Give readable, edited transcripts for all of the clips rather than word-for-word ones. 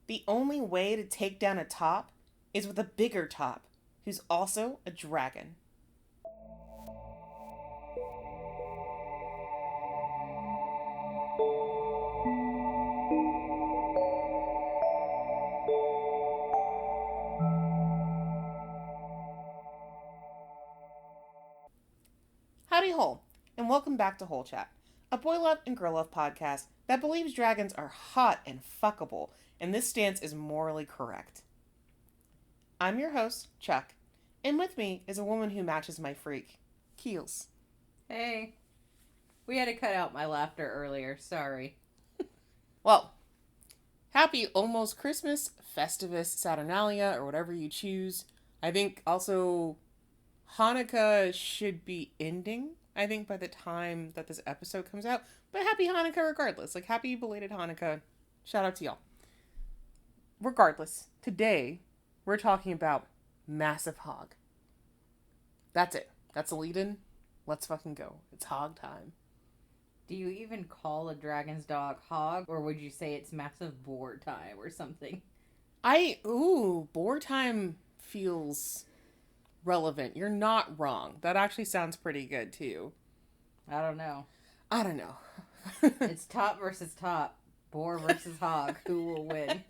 The only way to take down a top is with a bigger top, who's also a dragon. Howdy hole, and welcome back to Hole Chat, a boy love and girl love podcast that believes dragons are hot and fuckable, and this stance is morally correct. I'm your host, Chuck, and with me is a woman who matches my freak, Keelz. Hey. We had to cut out my laughter earlier, sorry. Well, happy almost Christmas, Festivus, Saturnalia, or whatever you choose. I think also Hanukkah should be ending, I think, by the time that this episode comes out. But happy Hanukkah regardless. Like, happy belated Hanukkah. Shout out to y'all. Regardless, today we're talking about Massive Hog. That's it. That's a lead-in. Let's fucking go. It's hog time. Do you even call a dragon's dog hog, or would you say it's massive boar time or something? Boar time feels relevant. You're not wrong. That actually sounds pretty good, too. I don't know. It's top versus top. Boar versus hog. Who will win?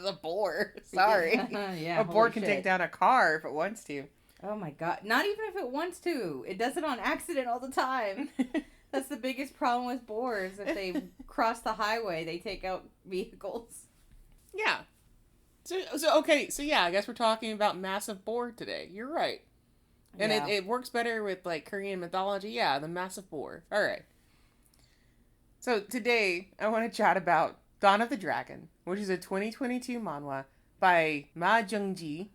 The boar. Sorry. Yeah, a boar can take down a car if it wants to. Oh my god. Not even if it wants to. It does it on accident all the time. That's the biggest problem with boars. If they cross the highway, they take out vehicles. Yeah. So yeah, I guess we're talking about massive boar today. You're right. And yeah. it works better with, like, Korean mythology. Yeah, the massive boar. All right. So today, I want to chat about Dawn of the Dragon, which is a 2022 manhwa by Ma Jeung Ji.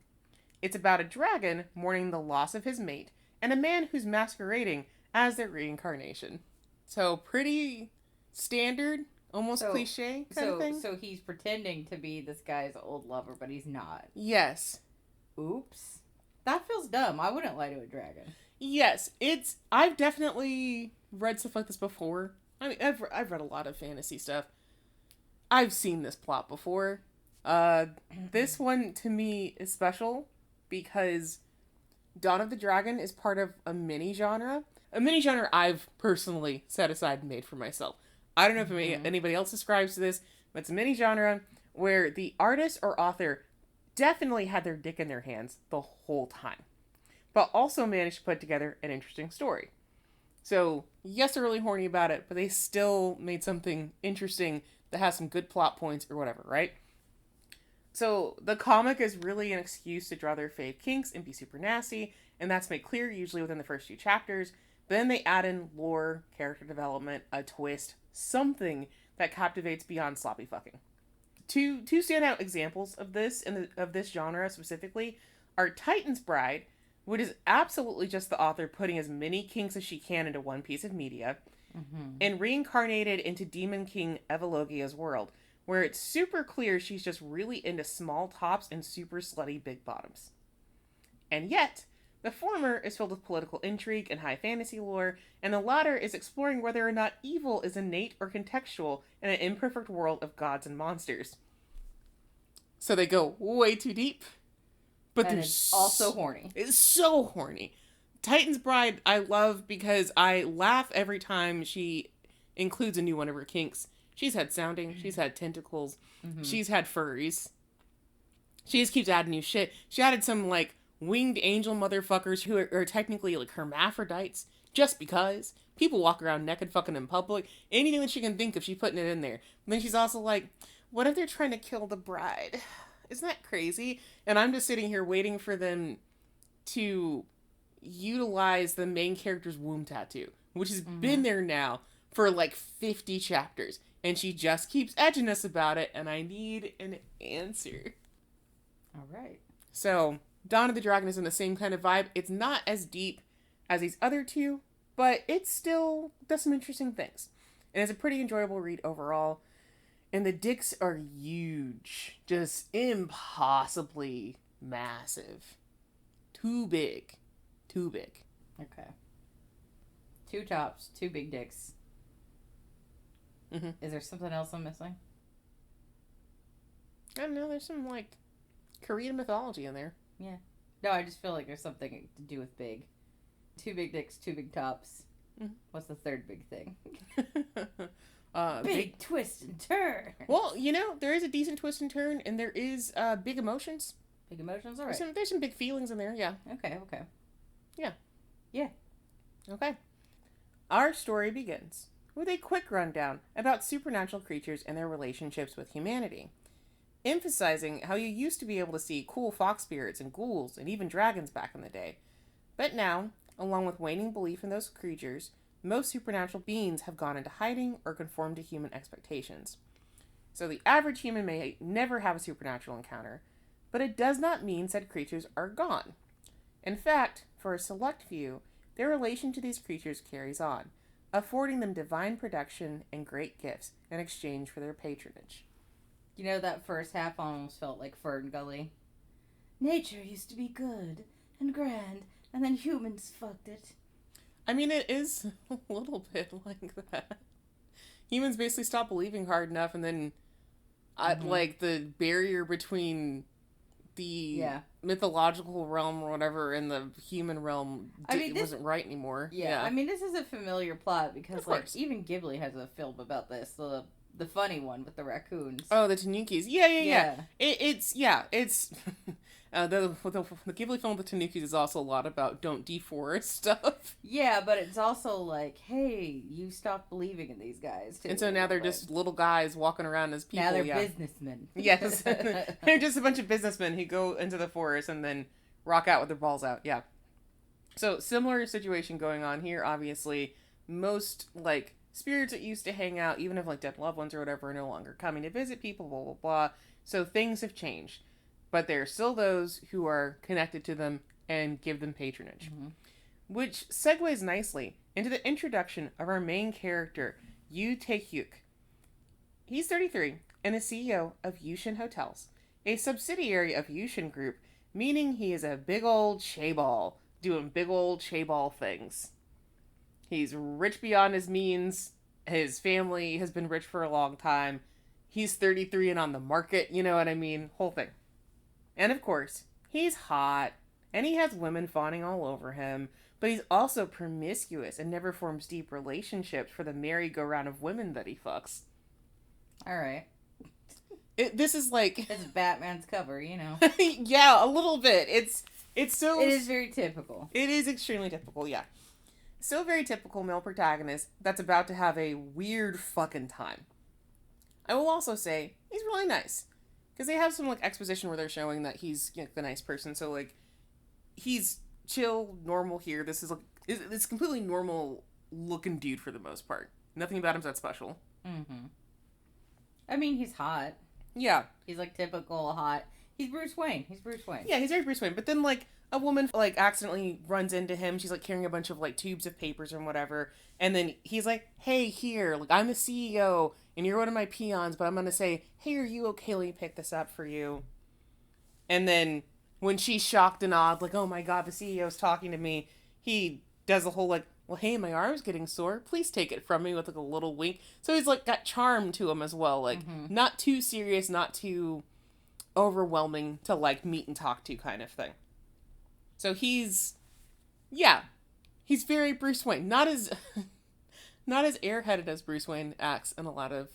It's about a dragon mourning the loss of his mate and a man who's masquerading as their reincarnation. So pretty standard, almost cliche kind of thing. So he's pretending to be this guy's old lover, but he's not. Yes. Oops. That feels dumb. I wouldn't lie to a dragon. Yes, I've definitely read stuff like this before. I mean, I've read a lot of fantasy stuff. I've seen this plot before. This one, to me, is special because Dawn of the Dragon is part of a mini-genre. A mini-genre I've personally set aside and made for myself. I don't know if anybody else subscribes to this, but it's a mini-genre where the artist or author definitely had their dick in their hands the whole time, but also managed to put together an interesting story. So, yes, they're really horny about it, but they still made something interesting that has some good plot points or whatever, right? So, the comic is really an excuse to draw their fave kinks and be super nasty, and that's made clear usually within the first few chapters. But then they add in lore, character development, a twist, something that captivates beyond sloppy fucking. Two standout examples of this of this genre specifically are Titan's Bride, which is absolutely just the author putting as many kinks as she can into one piece of media, and reincarnated into Demon King Evalogia's world, where it's super clear she's just really into small tops and super slutty big bottoms. And yet, the former is filled with political intrigue and high fantasy lore, and the latter is exploring whether or not evil is innate or contextual in an imperfect world of gods and monsters. So they go way too deep. But and it's also horny. It's so horny. Titan's Bride I love because I laugh every time she includes a new one of her kinks. She's had sounding, she's had tentacles, she's had furries. She just keeps adding new shit. She added some, like, winged angel motherfuckers who are technically, like, hermaphrodites, just because. People walk around naked fucking in public. Anything that she can think of, she's putting it in there. And then she's also like, what if they're trying to kill the bride? Isn't that crazy? And I'm just sitting here waiting for them to utilize the main character's womb tattoo, which has been there now for like 50 chapters. And she just keeps edging us about it, and I need an answer. All right. So, Dawn of the Dragon is in the same kind of vibe. It's not as deep as these other two, but it still does some interesting things. And it's a pretty enjoyable read overall. And the dicks are huge. Just impossibly massive. Too big. Too big. Okay. 2 tops, 2 big dicks. Is there something else I'm missing? I don't know, there's some, like, Korean mythology in there. Yeah. No, I just feel like there's something to do with big. 2 big dicks, 2 big tops. Mm-hmm. What's the third big thing? Big twist and turn. Well, there is a decent twist and turn, and there is big emotions. Big emotions? All right. There's some big feelings in there, yeah. Okay. Yeah. Yeah. Okay. Our story begins with a quick rundown about supernatural creatures and their relationships with humanity, emphasizing how you used to be able to see cool fox spirits and ghouls and even dragons back in the day. But now, along with waning belief in those creatures, most supernatural beings have gone into hiding or conform to human expectations. So the average human may never have a supernatural encounter, but it does not mean said creatures are gone. In fact, for a select few, their relation to these creatures carries on, affording them divine protection and great gifts in exchange for their patronage. That first half almost felt like Fern Gully. Nature used to be good and grand, and then humans fucked it. I mean, it is a little bit like that. Humans basically stop believing hard enough, and then, like, the barrier between the mythological realm or whatever and the human realm wasn't right anymore. Yeah, I mean, this is a familiar plot because, like, even Ghibli has a film about this. The funny one with the raccoons. Oh, the Tanukis. Yeah. It's the Ghibli film, The Tanukis, is also a lot about don't deforest stuff. Yeah, but it's also like, hey, you stopped believing in these guys, too. And so now they're just little guys walking around as people. Now they're businessmen. Yes. They're just a bunch of businessmen who go into the forest and then rock out with their balls out. Yeah. So, similar situation going on here, obviously. Most, like, spirits that used to hang out, even if, like, dead loved ones or whatever, are no longer coming to visit people, blah, blah, blah. So, things have changed. But there are still those who are connected to them and give them patronage. Mm-hmm. Which segues nicely into the introduction of our main character, Yoo Taehyuk. He's 33 and the CEO of Yushin Hotels, a subsidiary of Yushin Group, meaning he is a big old chaebol, doing big old chaebol things. He's rich beyond his means. His family has been rich for a long time. He's 33 and on the market, you know what I mean? Whole thing. And of course, he's hot, and he has women fawning all over him, but he's also promiscuous and never forms deep relationships for the merry-go-round of women that he fucks. Alright. This is like... It's Batman's cover, you know. Yeah, a little bit. It's so... It is very typical. It is extremely typical, yeah. So very typical male protagonist that's about to have a weird fucking time. I will also say, he's really nice. Because they have some, like, exposition where they're showing that he's, the nice person. So, like, he's chill, normal here. This is, like, it's completely normal looking dude for the most part. Nothing about him's that special. Mm-hmm. I mean, he's hot. Yeah. He's, like, typical hot. He's Bruce Wayne. Yeah, he's very Bruce Wayne. But then, like, a woman, like, accidentally runs into him. She's, like, carrying a bunch of, like, tubes of papers and whatever. And then he's like, hey, here, like, I'm the CEO. And you're one of my peons, but I'm going to say, hey, are you okay? Let me pick this up for you. And then when she's shocked and awed, like, oh my God, the CEO's talking to me, he does the whole, like, well, hey, my arm's getting sore. Please take it from me with, like, a little wink. So he's, like, got charm to him as well. Like, not too serious, not too overwhelming to, like, meet and talk to kind of thing. So he's very Bruce Wayne. Not as airheaded as Bruce Wayne acts in a lot of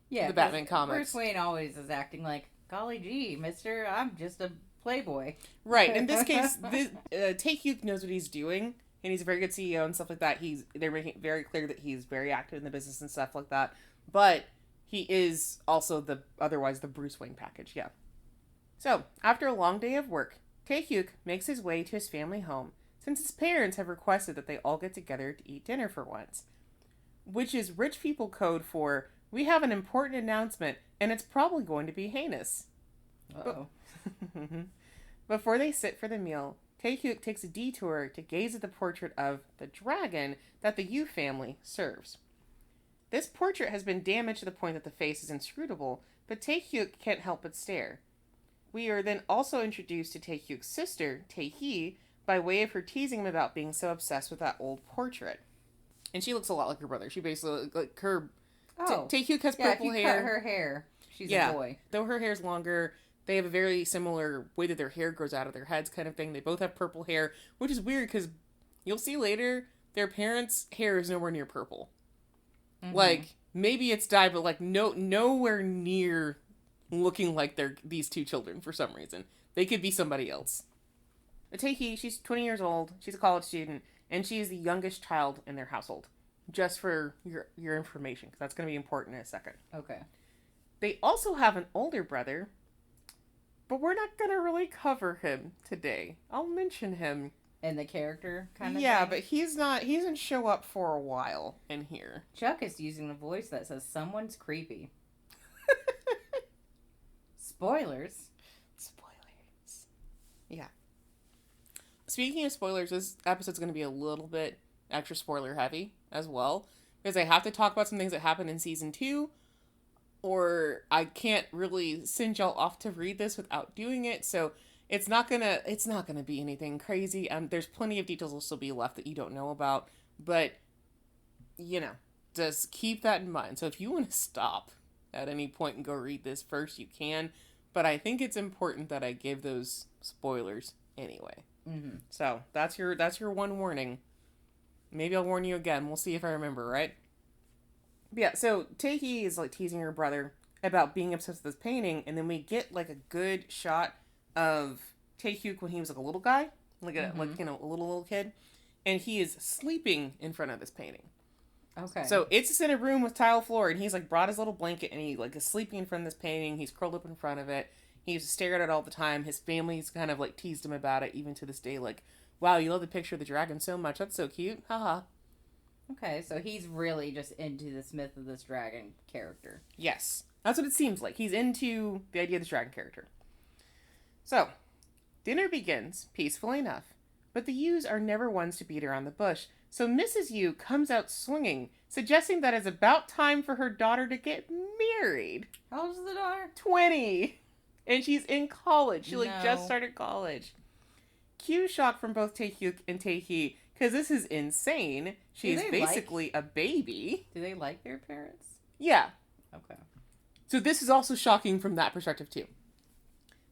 the Batman comics. Bruce Wayne always is acting like, golly gee, mister, I'm just a playboy. Right. In this case, Taehyuk knows what he's doing, and he's a very good CEO and stuff like that. They're making it very clear that he's very active in the business and stuff like that. But he is also the Bruce Wayne package, yeah. So, after a long day of work, Taehyuk makes his way to his family home, since his parents have requested that they all get together to eat dinner for once. Which is rich people code for, we have an important announcement, and it's probably going to be heinous. Uh-oh. Before they sit for the meal, Taehyuk takes a detour to gaze at the portrait of the dragon that the Yoo family serves. This portrait has been damaged to the point that the face is inscrutable, but Taehyuk can't help but stare. We are then also introduced to Taehyuk's sister, Taehee, by way of her teasing him about being so obsessed with that old portrait. And she looks a lot like her brother. She basically, like, her... Oh. Taehyuk has purple hair. Cut her hair. She's a boy. Though her hair's longer, they have a very similar way that their hair grows out of their heads kind of thing. They both have purple hair, which is weird because you'll see later their parents' hair is nowhere near purple. Mm-hmm. Like, maybe it's dyed, but like nowhere near looking like they're these two children for some reason. They could be somebody else. Taehyuk, she's 20 years old. She's a college student, and she is the youngest child in their household. Just for your information, because that's going to be important in a second. Okay. They also have an older brother, but we're not going to really cover him today. I'll mention him. In the character kind of Yeah, thing? but he doesn't show up for a while in here. Chuck is using a voice that says someone's creepy. Spoilers. Yeah. Speaking of spoilers, this episode's going to be a little bit extra spoiler heavy as well, because I have to talk about some things that happened in season 2, or I can't really send y'all off to read this without doing it, so it's not gonna be anything crazy. There's plenty of details will still be left that you don't know about, but, just keep that in mind. So if you want to stop at any point and go read this first, you can, but I think it's important that I give those spoilers anyway. Mm-hmm. So that's your one warning. Maybe I'll warn you again. We'll see if I remember, right? But yeah, so Taehyuk is like teasing her brother about being obsessed with this painting, and then we get like a good shot of Taehyuk when he was like a little guy, like a little kid, and he is sleeping in front of this painting. Okay. So it's just in a room with tile floor, and he's like brought his little blanket, and he like is sleeping in front of this painting. He's curled up in front of it. He used to stare at it all the time. His family's kind of like teased him about it, even to this day. Like, wow, you love the picture of the dragon so much. That's so cute. Haha. Okay, so he's really just into this myth of this dragon character. Yes. That's what it seems like. He's into the idea of this dragon character. So, dinner begins, peacefully enough. But the Yoos are never ones to beat around the bush. So Mrs. Yoo comes out swinging, suggesting that it's about time for her daughter to get married. How old is the daughter? 20. And she's in college. She just started college. Cue shock from both Taehyuk and Taehyuk, because this is insane. She's basically a baby. Do they like their parents? Yeah. Okay. So this is also shocking from that perspective too.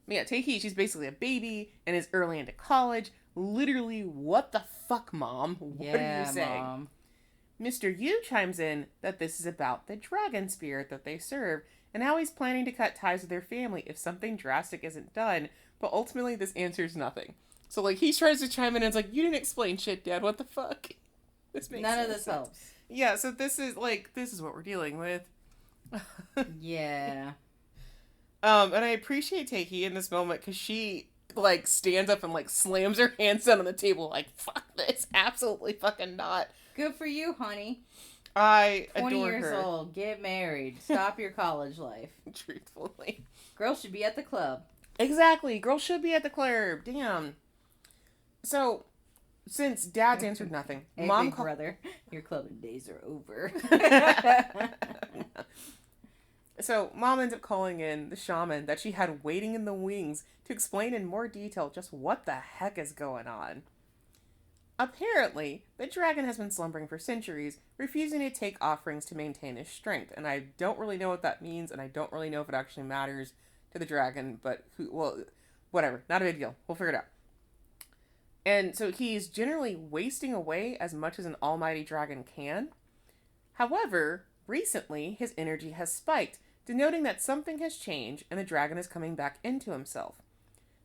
But yeah, Taehyuk, she's basically a baby and is early into college. Literally, what the fuck, Mom? What are you saying? Mom. Mr. Yoo chimes in that this is about the dragon spirit that they serve, and how he's planning to cut ties with their family if something drastic isn't done, but ultimately this answers nothing. So, like, he tries to chime in and it's like, you didn't explain shit, Dad, what the fuck? This makes None of this helps. Yeah, so this is what we're dealing with. Yeah. And I appreciate Taehyuk in this moment, because she, like, stands up and, like, slams her hands down on the table, like, fuck this, absolutely fucking not. Good for you, honey. I 20 adore years her. old, get married, stop your college life. Truthfully. Girls should be at the club. Exactly, girls should be at the club, damn. So, since Dad's answered nothing, hey, Mom big brother, your clubbing days are over. So, Mom ends up calling in the shaman that she had waiting in the wings to explain in more detail just what the heck is going on. Apparently, the dragon has been slumbering for centuries, refusing to take offerings to maintain his strength, and I don't really know what that means, and I don't really know if it actually matters to the dragon, but whatever, not a big deal, we'll figure it out. And so he's generally wasting away as much as an almighty dragon can. However, recently his energy has spiked, denoting that something has changed and the dragon is coming back into himself.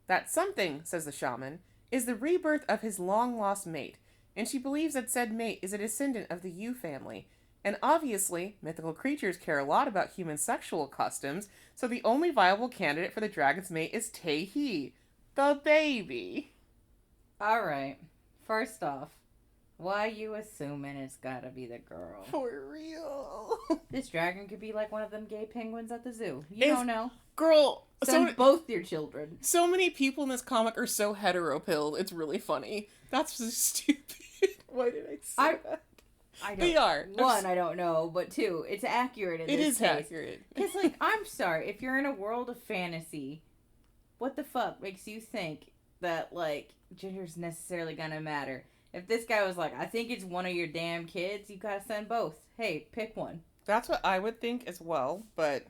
That something, says the shaman, is the rebirth of his long-lost mate, and she believes that said mate is a descendant of the Yoo family. And obviously, mythical creatures care a lot about human sexual customs, so the only viable candidate for the dragon's mate is Taehyuk, the baby. Alright, first off, why you assuming it's gotta be the girl? For real. This dragon could be like one of them gay penguins at the zoo. You don't know. Girl, send both your children. So many people in this comic are so hetero-pilled, it's really funny. That's so stupid. Why did I say that? I don't. They are. One, I don't know, but two, it's accurate in this case. It is accurate. Because, like, I'm sorry, if you're in a world of fantasy, what the fuck makes you think that, like, gender's necessarily gonna matter? If this guy was like, I think it's one of your damn kids, you gotta send both. Hey, pick one. That's what I would think as well, but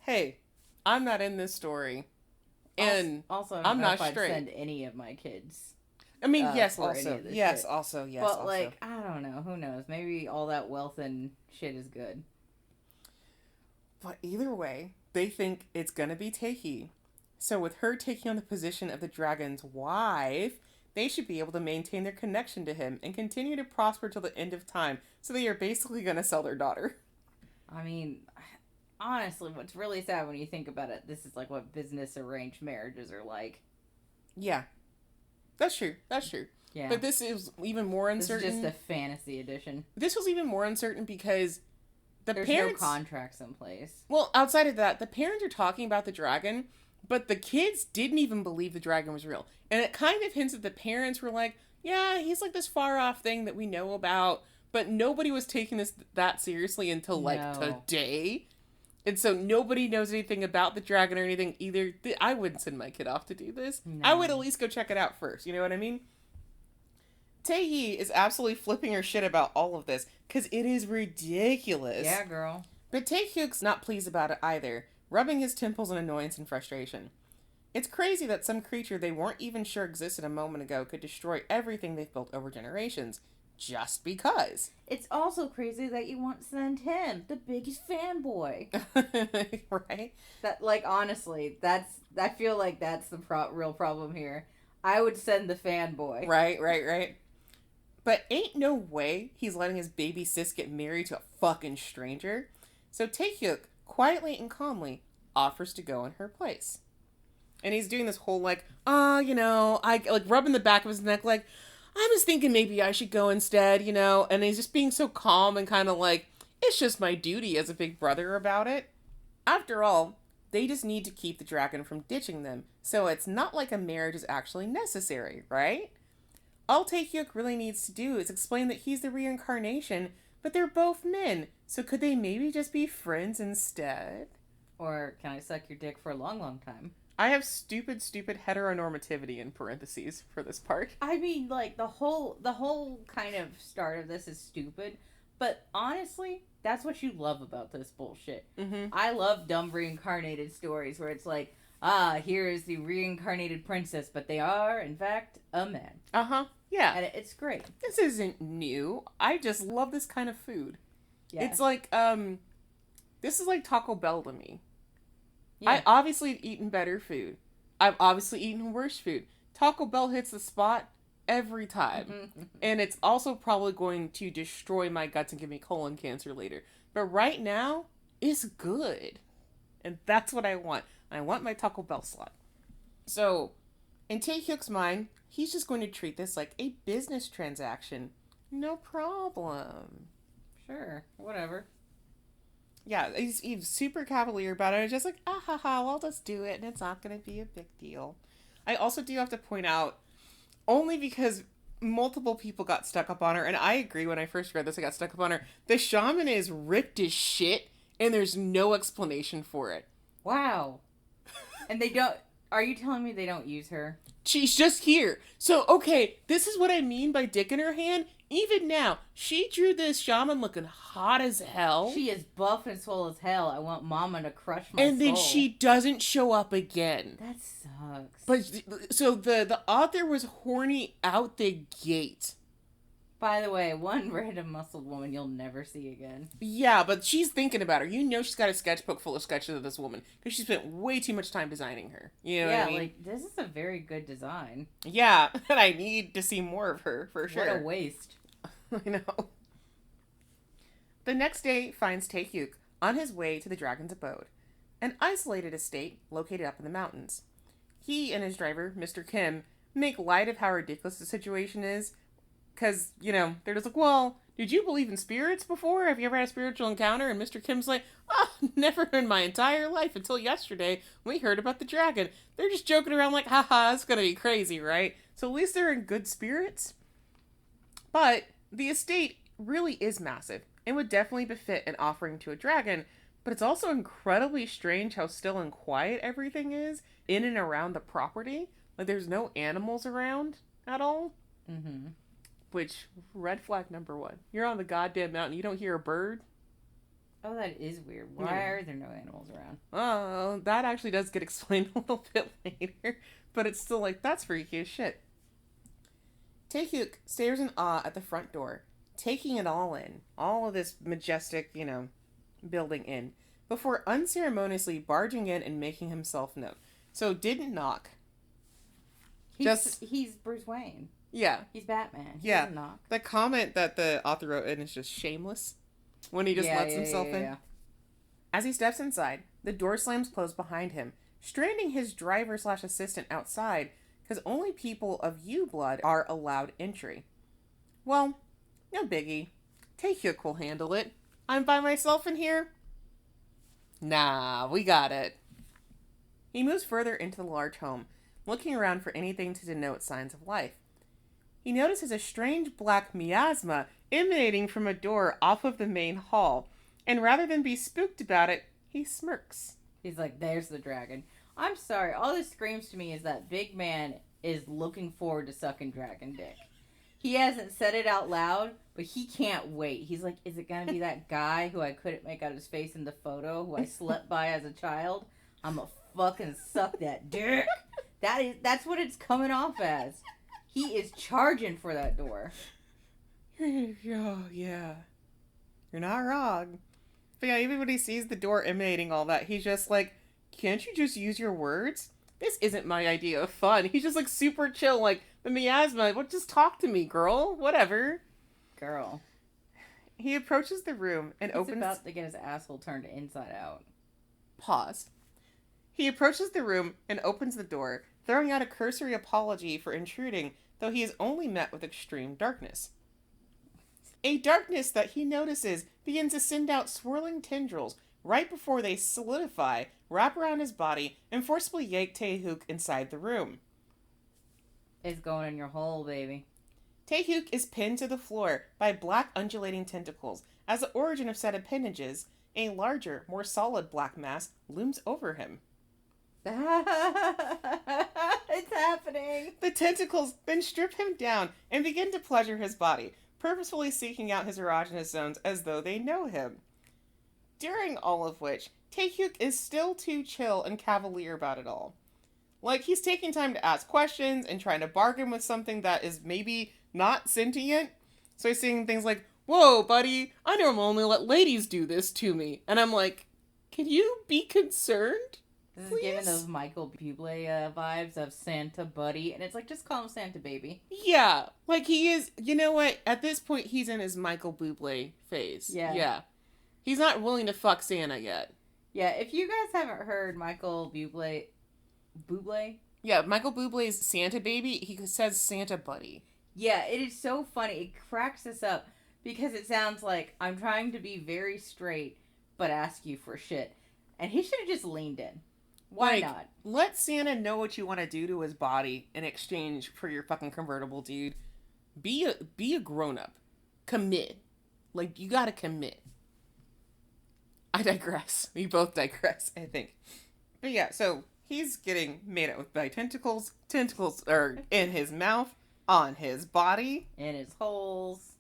hey, I'm not in this story. And also, I'm not if I'd straight. send any of my kids. I mean, yes, for any also. of this Yes, shit. also. Yes, But, also. like, I don't know. Who knows? Maybe all that wealth and shit is good. But either way, they think it's gonna be Taehyuk. So with her taking on the position of the dragon's wife, they should be able to maintain their connection to him and continue to prosper till the end of time. So they are basically gonna sell their daughter. I mean, honestly, what's really sad when you think about it, this is like what business arranged marriages are like. Yeah. That's true. That's true. Yeah. But this is even more uncertain. This is just a fantasy edition. This was even more uncertain because There's parents... no contracts in place. Well, outside of that, the parents are talking about the dragon, but the kids didn't even believe the dragon was real. And it kind of hints that the parents were like, yeah, he's like this far off thing that we know about, but nobody was taking this that seriously until like today. And so nobody knows anything about the dragon or anything either. I wouldn't send my kid off to do this. No. I would at least go check it out first. You know what I mean? Taehyuk is absolutely flipping her shit about all of this because it is ridiculous. Yeah, girl. But Taehyuk's not pleased about it either, rubbing his temples in annoyance and frustration. It's crazy that some creature they weren't even sure existed a moment ago could destroy everything they've built over generations. Just because. It's also crazy that you want to send him, the biggest fanboy. Right? That, like, honestly, I feel like that's the real problem here. I would send the fanboy. Right. But ain't no way he's letting his baby sis get married to a fucking stranger. So Taehyuk, quietly and calmly, offers to go in her place. And he's doing this whole, like, I, like, rubbing the back of his neck, like, I was thinking maybe I should go instead, and he's just being so calm and kind of like, it's just my duty as a big brother about it. After all, they just need to keep the dragon from ditching them, so it's not like a marriage is actually necessary, right? All Taehyuk really needs to do is explain that he's the reincarnation, but they're both men, so could they maybe just be friends instead? Or can I suck your dick for a long, long time? I have stupid heteronormativity in parentheses for this part. I mean, like, the whole kind of start of this is stupid, but honestly, that's what you love about this bullshit. Mm-hmm. I love dumb reincarnated stories where it's like, here is the reincarnated princess, but they are, in fact, a man. Uh-huh. Yeah. And it's great. This isn't new. I just love this kind of food. Yeah. It's like, this is like Taco Bell to me. Yeah. I obviously have eaten better food. I've obviously eaten worse food. Taco Bell hits the spot every time. And it's also probably going to destroy my guts and give me colon cancer later. But right now, it's good. And that's what I want. I want my Taco Bell slot. So, in Taehyuk's mind, he's just going to treat this like a business transaction. No problem. Sure, whatever. Yeah, he's super cavalier about it. It's just like, I'll just do it, and it's not going to be a big deal. I also do have to point out, only because multiple people got stuck up on her, and I agree when I first read this, I got stuck up on her. The shaman is ripped as shit, and there's no explanation for it. Wow. And they don't... Are you telling me they don't use her? She's just here. So, okay, this is what I mean by dick in her hand. Even now, she drew this shaman looking hot as hell. She is buff and swole as hell. I want mama to crush my and soul. Then she doesn't show up again. That sucks. But, so the author was horny out the gate. By the way, one random muscled woman you'll never see again. Yeah, but she's thinking about her. You know she's got a sketchbook full of sketches of this woman because she spent way too much time designing her. You know what I mean? Like, this is a very good design. Yeah, and I need to see more of her, for sure. What a waste. I know. The next day finds Taehyuk on his way to the dragon's abode, an isolated estate located up in the mountains. He and his driver, Mr. Kim, make light of how ridiculous the situation is. Because, they're just like, well, did you believe in spirits before? Have you ever had a spiritual encounter? And Mr. Kim's like, never in my entire life until yesterday when we heard about the dragon. They're just joking around like, haha, it's going to be crazy, right? So at least they're in good spirits. But the estate really is massive and would definitely befit an offering to a dragon. But it's also incredibly strange how still and quiet everything is in and around the property. Like, there's no animals around at all. Mm-hmm. Which, red flag number one. You're on the goddamn mountain. You don't hear a bird? Oh, that is weird. Why are there no animals around? Oh, that actually does get explained a little bit later. But it's still like, that's freaky as shit. Taehyuk stares in awe at the front door, taking it all in. All of this majestic, building in. Before unceremoniously barging in and making himself known. So didn't knock. He's Bruce Wayne. Yeah. He's Batman. He yeah. doesn't knock. The comment that the author wrote in is just shameless. When he just lets himself in. Yeah. As he steps inside, the door slams closed behind him, stranding his driver/assistant outside because only people of Yoo blood are allowed entry. Well, no biggie. Taehyuk will handle it. I'm by myself in here? Nah, we got it. He moves further into the large home, looking around for anything to denote signs of life. He notices a strange black miasma emanating from a door off of the main hall, and rather than be spooked about it, he smirks. He's like, there's the dragon. I'm sorry, all this screams to me is that big man is looking forward to sucking dragon dick. He hasn't said it out loud, but he can't wait. He's like, is it gonna be that guy who I couldn't make out his face in the photo, who I slept by as a child? I'm gonna fucking suck that dick. That's what it's coming off as. He is charging for that door. Oh, yeah. You're not wrong. But yeah, even when he sees the door emanating all that, he's just like, can't you just use your words? This isn't my idea of fun. He's just like super chill, like, the miasma, well, just talk to me, girl. Whatever. Girl. He approaches the room and opens... He's about to get his asshole turned inside out. Pause. He approaches the room and opens the door, throwing out a cursory apology for intruding, though he is only met with extreme darkness. A darkness that he notices begins to send out swirling tendrils right before they solidify, wrap around his body, and forcibly yank Taehyuk inside the room. It's going in your hole, baby. Taehyuk is pinned to the floor by black undulating tentacles. As the origin of said appendages, a larger, more solid black mass looms over him. It's happening. The tentacles then strip him down and begin to pleasure his body, purposefully seeking out his erogenous zones as though they know him. During all of which, Taehyuk is still too chill and cavalier about it all. Like, he's taking time to ask questions and trying to bargain with something that is maybe not sentient. So he's saying things like, whoa, buddy, I normally only let ladies do this to me. And I'm like, can you be concerned? This is giving those Michael Bublé vibes of Santa Buddy. And it's like, just call him Santa Baby. Yeah. Like, he is, you know what? At this point, he's in his Michael Bublé phase. Yeah. He's not willing to fuck Santa yet. Yeah, if you guys haven't heard Michael Bublé? Yeah, Michael Bublé's Santa Baby, he says Santa Buddy. Yeah, it is so funny. It cracks us up because it sounds like I'm trying to be very straight, but ask you for shit. And he should have just leaned in. Why not? Let Santa know what you want to do to his body in exchange for your fucking convertible, dude. Be a grown-up. Commit. Like, you gotta commit. I digress. We both digress, I think. But yeah, so he's getting made out by tentacles. Tentacles are in his mouth, on his body. In his holes.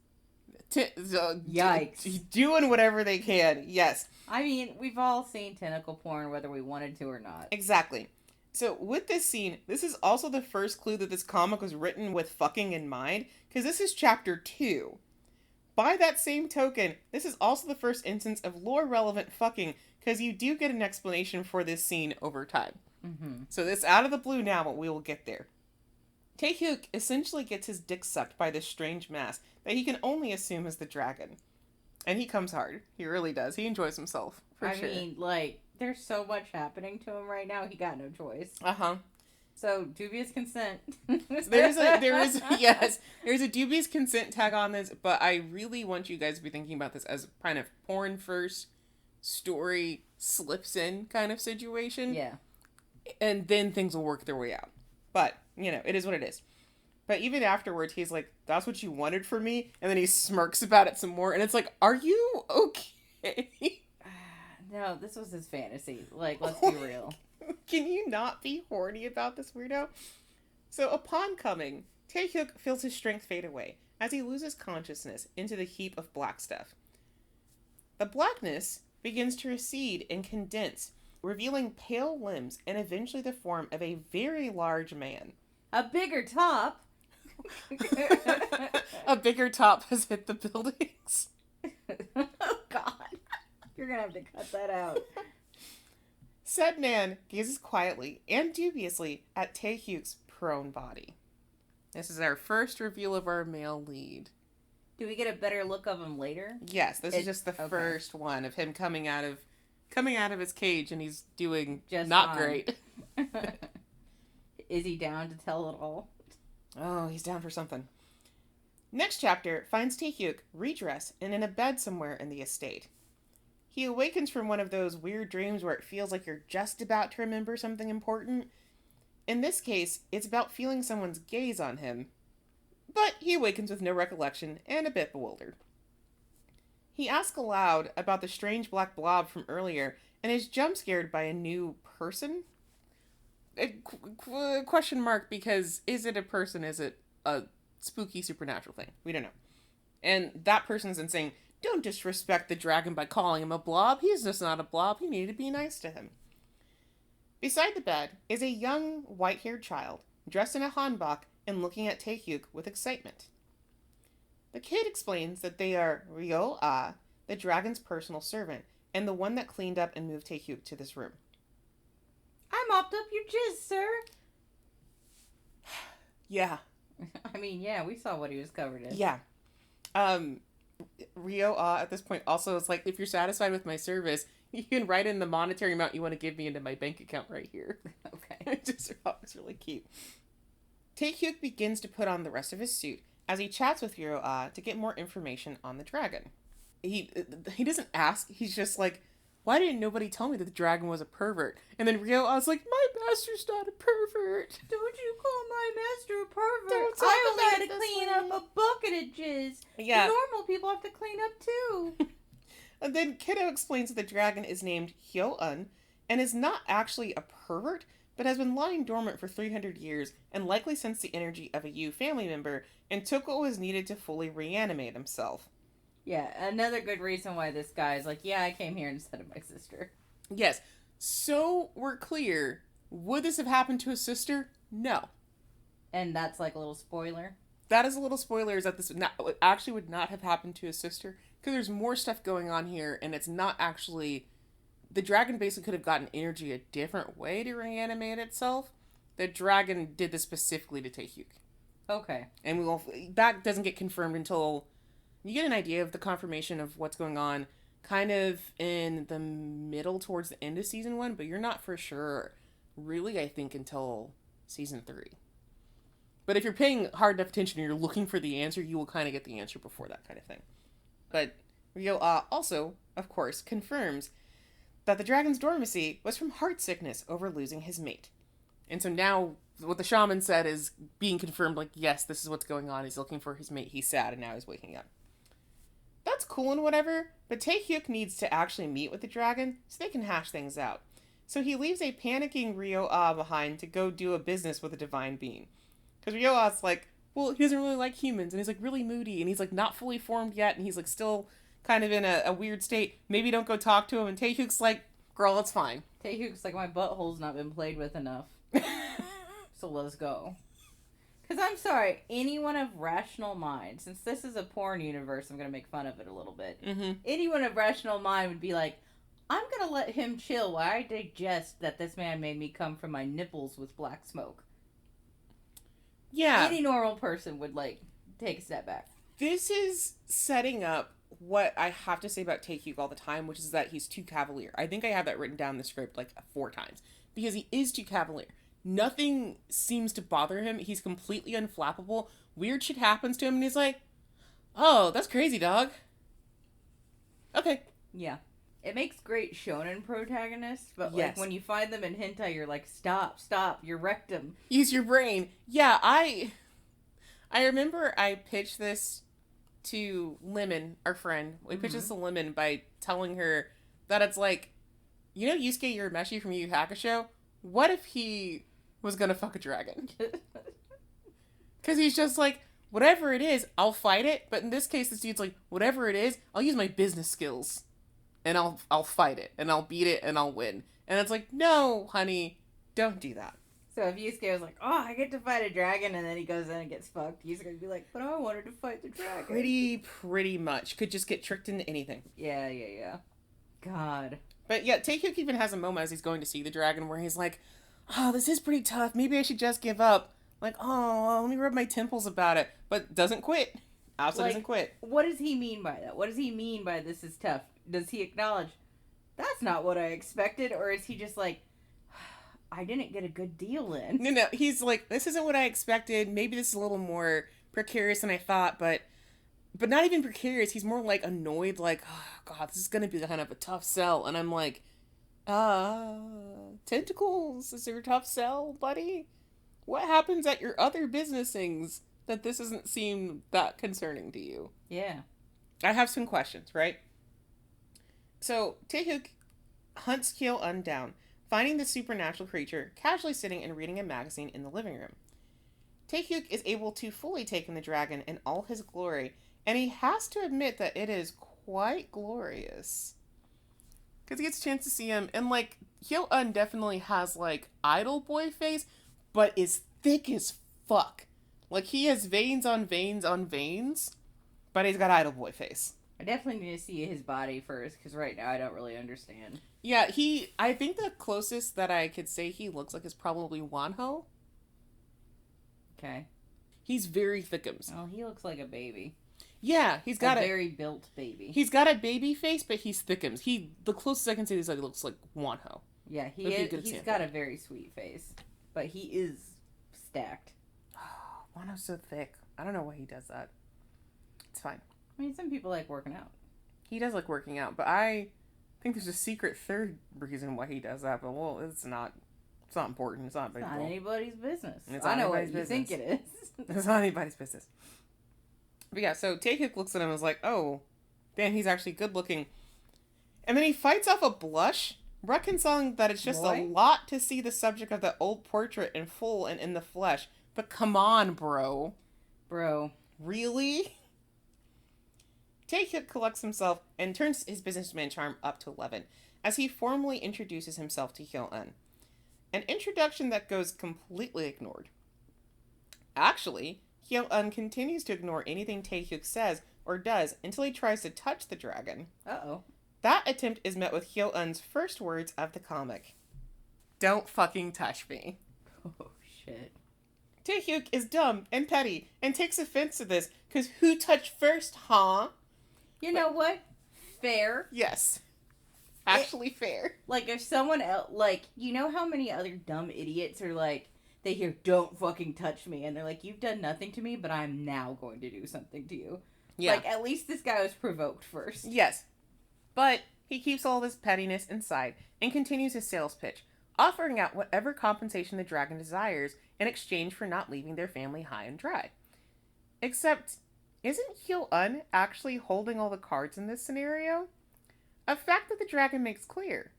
Yikes. Doing whatever they can, yes. I mean, we've all seen tentacle porn whether we wanted to or not. Exactly. So with this scene, this is also the first clue that this comic was written with fucking in mind, because this is chapter 2. By that same token, this is also the first instance of lore-relevant fucking, because you do get an explanation for this scene over time. Mm-hmm. So this out of the blue now, but we will get there. Taehyuk essentially gets his dick sucked by this strange mass that he can only assume is the dragon. And he comes hard. He really does. He enjoys himself, for sure. I mean, like, there's so much happening to him right now, he got no choice. Uh-huh. So, dubious consent. There's a dubious consent tag on this, but I really want you guys to be thinking about this as kind of porn first, story slips in kind of situation. Yeah. And then things will work their way out. But, it is what it is. But even afterwards, he's like, that's what you wanted from me? And then he smirks about it some more, and it's like, are you okay? No, this was his fantasy. Like, let's be real. Can you not be horny about this weirdo? So upon coming, Taehyuk feels his strength fade away as he loses consciousness into the heap of black stuff. The blackness begins to recede and condense, revealing pale limbs and eventually the form of a very large man. A bigger top. A bigger top has hit the buildings. Oh, God. You're going to have to cut that out. Said man gazes quietly and dubiously at Taehyuk's prone body. This is our first reveal of our male lead. Do we get a better look of him later? Yes, this is just the first one of him coming out of his cage, and he's doing just not fine. Great. Is he down to tell it all? Oh, he's down for something. Next chapter finds Taehyuk redressed and in a bed somewhere in the estate. He awakens from one of those weird dreams where it feels like you're just about to remember something important. In this case, it's about feeling someone's gaze on him. But he awakens with no recollection and a bit bewildered. He asks aloud about the strange black blob from earlier and is jump-scared by a new person? Question mark, because is it a person? Is it a spooky supernatural thing? We don't know. And that person's in saying, don't disrespect the dragon by calling him a blob. He's just not a blob. You need to be nice to him. Beside the bed is a young, white-haired child, dressed in a hanbok and looking at Taehyuk with excitement. The kid explains that they are Ryo-ah, the dragon's personal servant, and the one that cleaned up and moved Taehyuk to this room. I mopped up your jizz, sir. Yeah. I mean, yeah, we saw what he was covered in. Yeah. Ryo-ah at this point also is like, if you're satisfied with my service, you can write in the monetary amount you want to give me into my bank account right here. Okay. It's really cute. Taehyuk begins to put on the rest of his suit as he chats with Ryo-ah to get more information on the dragon. He doesn't ask, he's just like, why didn't nobody tell me that the dragon was a pervert? And then Ryo-ah's like, my master's not a pervert. Don't you call my master a pervert? I only had to clean up a bucket of jizz. Yeah. The normal people have to clean up too. And then Kiddo explains that the dragon is named Hyo-un and is not actually a pervert, but has been lying dormant for 300 years and likely sensed the energy of a Yoo family member and took what was needed to fully reanimate himself. Yeah, another good reason why this guy is like, yeah, I came here instead of my sister. Yes. So we're clear. Would this have happened to his sister? No. And that's like a little spoiler? That is a little spoiler, is that this actually would not have happened to his sister. Because there's more stuff going on here, and it's not actually... The dragon basically could have gotten energy a different way to reanimate itself. The dragon did this specifically to Taehyuk. Okay. And that doesn't get confirmed until... You get an idea of the confirmation of what's going on kind of in the middle towards the end of season 1, but you're not for sure, really, I think, until season 3. But if you're paying hard enough attention and you're looking for the answer, you will kind of get the answer before that kind of thing. But Ryo-ah also, of course, confirms that the dragon's dormancy was from heart sickness over losing his mate. And so now what the shaman said is being confirmed, like, yes, this is what's going on. He's looking for his mate. He's sad, and now he's waking up. That's cool and whatever, but Taehyuk needs to actually meet with the dragon so they can hash things out. So he leaves a panicking Ryo-ah behind to go do a business with a divine being. Because Ryo-ah's like, well, he doesn't really like humans, and he's like really moody, and he's like not fully formed yet, and he's like still kind of in a weird state. Maybe don't go talk to him, and Taehyuk's like, girl, it's fine. Taehyuk's like, my butthole's not been played with enough. So let's go. Because I'm sorry, anyone of rational mind, since this is a porn universe, I'm going to make fun of it a little bit. Mm-hmm. Anyone of rational mind would be like, I'm going to let him chill while I digest that this man made me come from my nipples with black smoke. Yeah. Any normal person would, like, take a step back. This is setting up what I have to say about Taehyuk all the time, which is that he's too cavalier. I think I have that written down in the script, like, 4 times. Because he is too cavalier. Nothing seems to bother him. He's completely unflappable. Weird shit happens to him, and he's like, oh, that's crazy, dog. Okay. Yeah. It makes great shonen protagonists, but yes. Like when you find them in hentai, you're like, stop, your rectum. Use your brain. Yeah, I remember I pitched this to Lemon, our friend. We pitched this to Lemon by telling her that it's like, you know Yusuke Urameshi from Yu Yu Hakusho? What if he was gonna fuck a dragon? Because he's just like, whatever it is, I'll fight it. But in this case, this dude's like, whatever it is, I'll use my business skills. and I'll fight it, and I'll beat it, and I'll win. And it's like, no, honey, don't do that. So if Yusuke was like, oh, I get to fight a dragon, and then he goes in and gets fucked, Yusuke would be like, but I wanted to fight the dragon. Pretty much. Could just get tricked into anything. Yeah. God. But yeah, Taehyuk even has a moment as he's going to see the dragon where he's like, oh, this is pretty tough. Maybe I should just give up. Like, oh, well, let me rub my temples about it. But doesn't quit. Absolutely doesn't quit. What does he mean by that? What does he mean by this is tough? Does he acknowledge, that's not what I expected? Or is he just like, I didn't get a good deal in? No. He's like, this isn't what I expected. Maybe this is a little more precarious than I thought, but not even precarious. He's more like annoyed, like, oh, God, this is going to be kind of a tough sell. And I'm like, tentacles, is there a tough sell, buddy? What happens at your other business things that this doesn't seem that concerning to you? Yeah. I have some questions, right? So, Taehyuk hunts Kyo-un down, finding the supernatural creature casually sitting and reading a magazine in the living room. Taehyuk is able to fully take in the dragon in all his glory, and he has to admit that it is quite glorious. Because he gets a chance to see him, and, like, Kyo-un definitely has, like, idol boy face, but is thick as fuck. Like, he has veins on veins on veins, but he's got idol boy face. I definitely need to see his body first, because right now I don't really understand. Yeah, I think the closest that I could say he looks like is probably Wonho. Okay. He's very thickums. Oh, he looks like a baby. Yeah, he's got a very built baby. He's got a baby face, but he's thickums. The closest I can say is that he looks like Wonho. Yeah, he's got a very sweet face, but he is stacked. Oh, Wonho's so thick. I don't know why he does that. It's fine. I mean, some people like working out. He does like working out, but I think there's a secret third reason why he does that, but well, it's not important. It's not big. It's not anybody's business. I know what you think it is. It's not anybody's business. But yeah, so Taehyuk looks at him and is like, oh, damn, he's actually good looking. And then he fights off a blush, reconciling that it's just a lot to see the subject of the old portrait in full and in the flesh. But come on, bro. Bro. Really? Taehyuk collects himself and turns his businessman charm up to 11 as he formally introduces himself to Kyo-un. An introduction that goes completely ignored. Actually, Kyo-un continues to ignore anything Taehyuk says or does until he tries to touch the dragon. Uh-oh. That attempt is met with Kyo-un's first words of the comic. Don't fucking touch me. Oh, shit. Taehyuk is dumb and petty and takes offense to this because who touched first, huh? You know what? Fair. Yes. Actually fair. Like, if someone else, like, you know how many other dumb idiots are like, they hear, don't fucking touch me, and they're like, you've done nothing to me, but I'm now going to do something to you. Yeah. Like, at least this guy was provoked first. Yes. But he keeps all this pettiness inside and continues his sales pitch, offering out whatever compensation the dragon desires in exchange for not leaving their family high and dry. Except, isn't Kyo-un actually holding all the cards in this scenario? A fact that the dragon makes clear.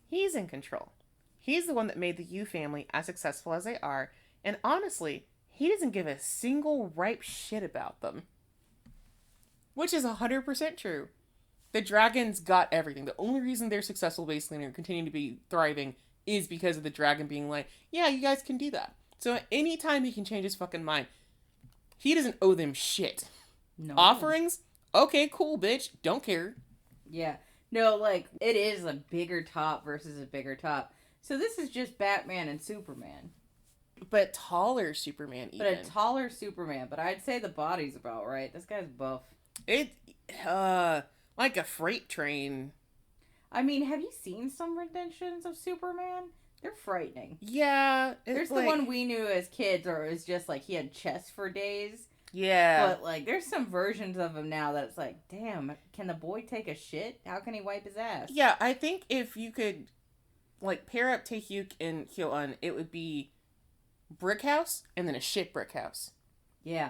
He's in control. He's the one that made the Yoo family as successful as they are, and honestly, he doesn't give a single ripe shit about them. Which is 100% true. The dragons got everything. The only reason they're successful basically and are continuing to be thriving is because of the dragon being like, yeah, you guys can do that. So at any time he can change his fucking mind. He doesn't owe them shit. No. Offerings? Okay, cool, bitch. Don't care. Yeah. No, like, it is a bigger top versus a bigger top. So this is just Batman and Superman. But taller Superman even. But a taller Superman. But I'd say the body's about right. This guy's buff. Like a freight train. I mean, have you seen some renditions of Superman? They're frightening. Yeah. There's the one we knew as kids, or it was just like he had chest for days. Yeah. But, like, there's some versions of him now that it's like, damn, can the boy take a shit? How can he wipe his ass? Yeah, I think if you could, like, pair up Taehyuk and Kyo-un, it would be brick house and then a shit brick house. Yeah.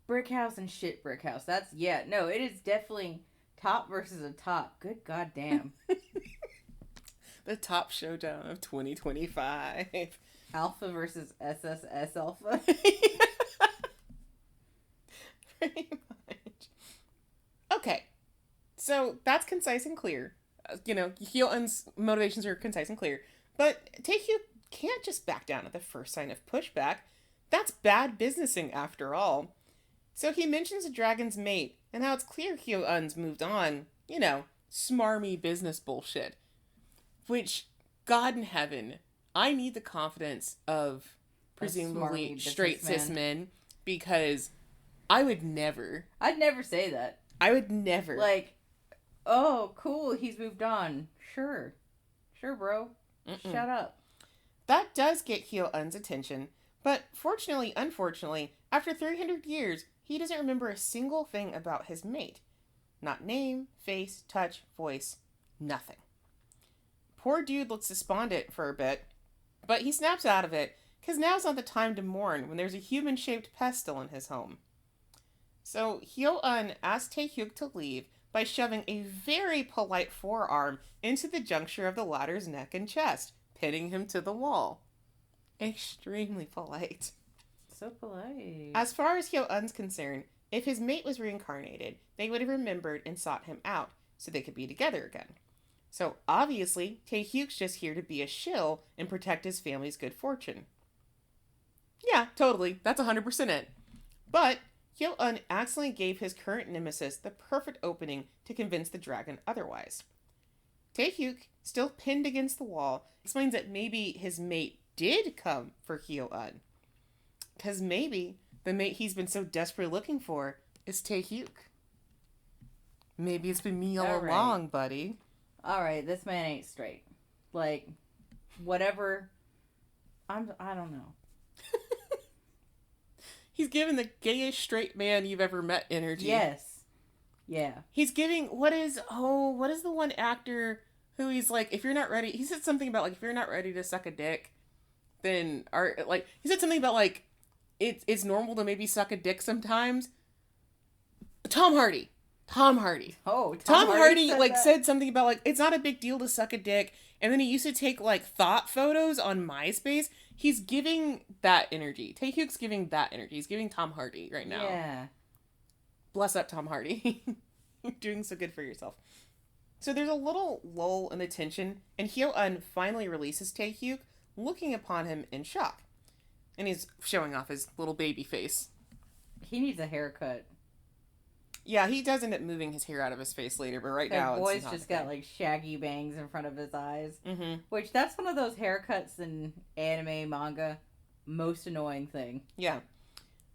Brick house and shit brick house. That's, yeah, no, it is definitely top versus a top. Good goddamn. The top showdown of 2025. Alpha versus SSS Alpha. Pretty much. Okay. So that's concise and clear. Hyo-eun's motivations are concise and clear. But Taehyuk can't just back down at the first sign of pushback. That's bad businessing after all. So he mentions the dragon's mate and how it's clear Hyo-eun's moved on. Smarmy business bullshit. Which, God in heaven, I need the confidence of presumably straight cis men, because I would never. I'd never say that. I would never. Like, oh, cool, he's moved on. Sure, bro. Shut up. That does get Hyo-eun's attention, but unfortunately, after 300 years, he doesn't remember a single thing about his mate. Not name, face, touch, voice, nothing. Poor dude looks despondent for a bit, but he snaps out of it, because now's not the time to mourn when there's a human-shaped pestle in his home. So Hyo-eun asks Taehyuk to leave by shoving a very polite forearm into the juncture of the latter's neck and chest, pinning him to the wall. Extremely polite. So polite. As far as Hyo-eun's concerned, if his mate was reincarnated, they would have remembered and sought him out, so they could be together again. So obviously, Taehyuk's just here to be a shill and protect his family's good fortune. Yeah, totally. That's 100% it. But Hyo-eun accidentally gave his current nemesis the perfect opening to convince the dragon otherwise. Taehyuk, still pinned against the wall, explains that maybe his mate did come for Hyo-eun. Because maybe the mate he's been so desperately looking for is Taehyuk. Maybe it's been me all along, buddy. Alright, this man ain't straight. Like, whatever. I don't know. He's giving the gayest straight man you've ever met energy. Yes. Yeah. He's giving, what is the one actor who he's like, if you're not ready, he said something about, like, if you're not ready to suck a dick, then, he said something about, like, it's normal to maybe suck a dick sometimes. Tom Hardy. Oh, Tom Hardy said something about, like, it's not a big deal to suck a dick. And then he used to take, like, thought photos on MySpace. He's giving that energy. Taehyuk's giving that energy. He's giving Tom Hardy right now. Yeah. Bless up, Tom Hardy. You're doing so good for yourself. So there's a little lull in the tension, and Hyo-eun finally releases Taehyuk, looking upon him in shock. And he's showing off his little baby face. He needs a haircut. Yeah, he does end up moving his hair out of his face later, but right now boy's just got like shaggy bangs in front of his eyes. Mm-hmm. Which, that's one of those haircuts in anime, manga. Most annoying thing. Yeah.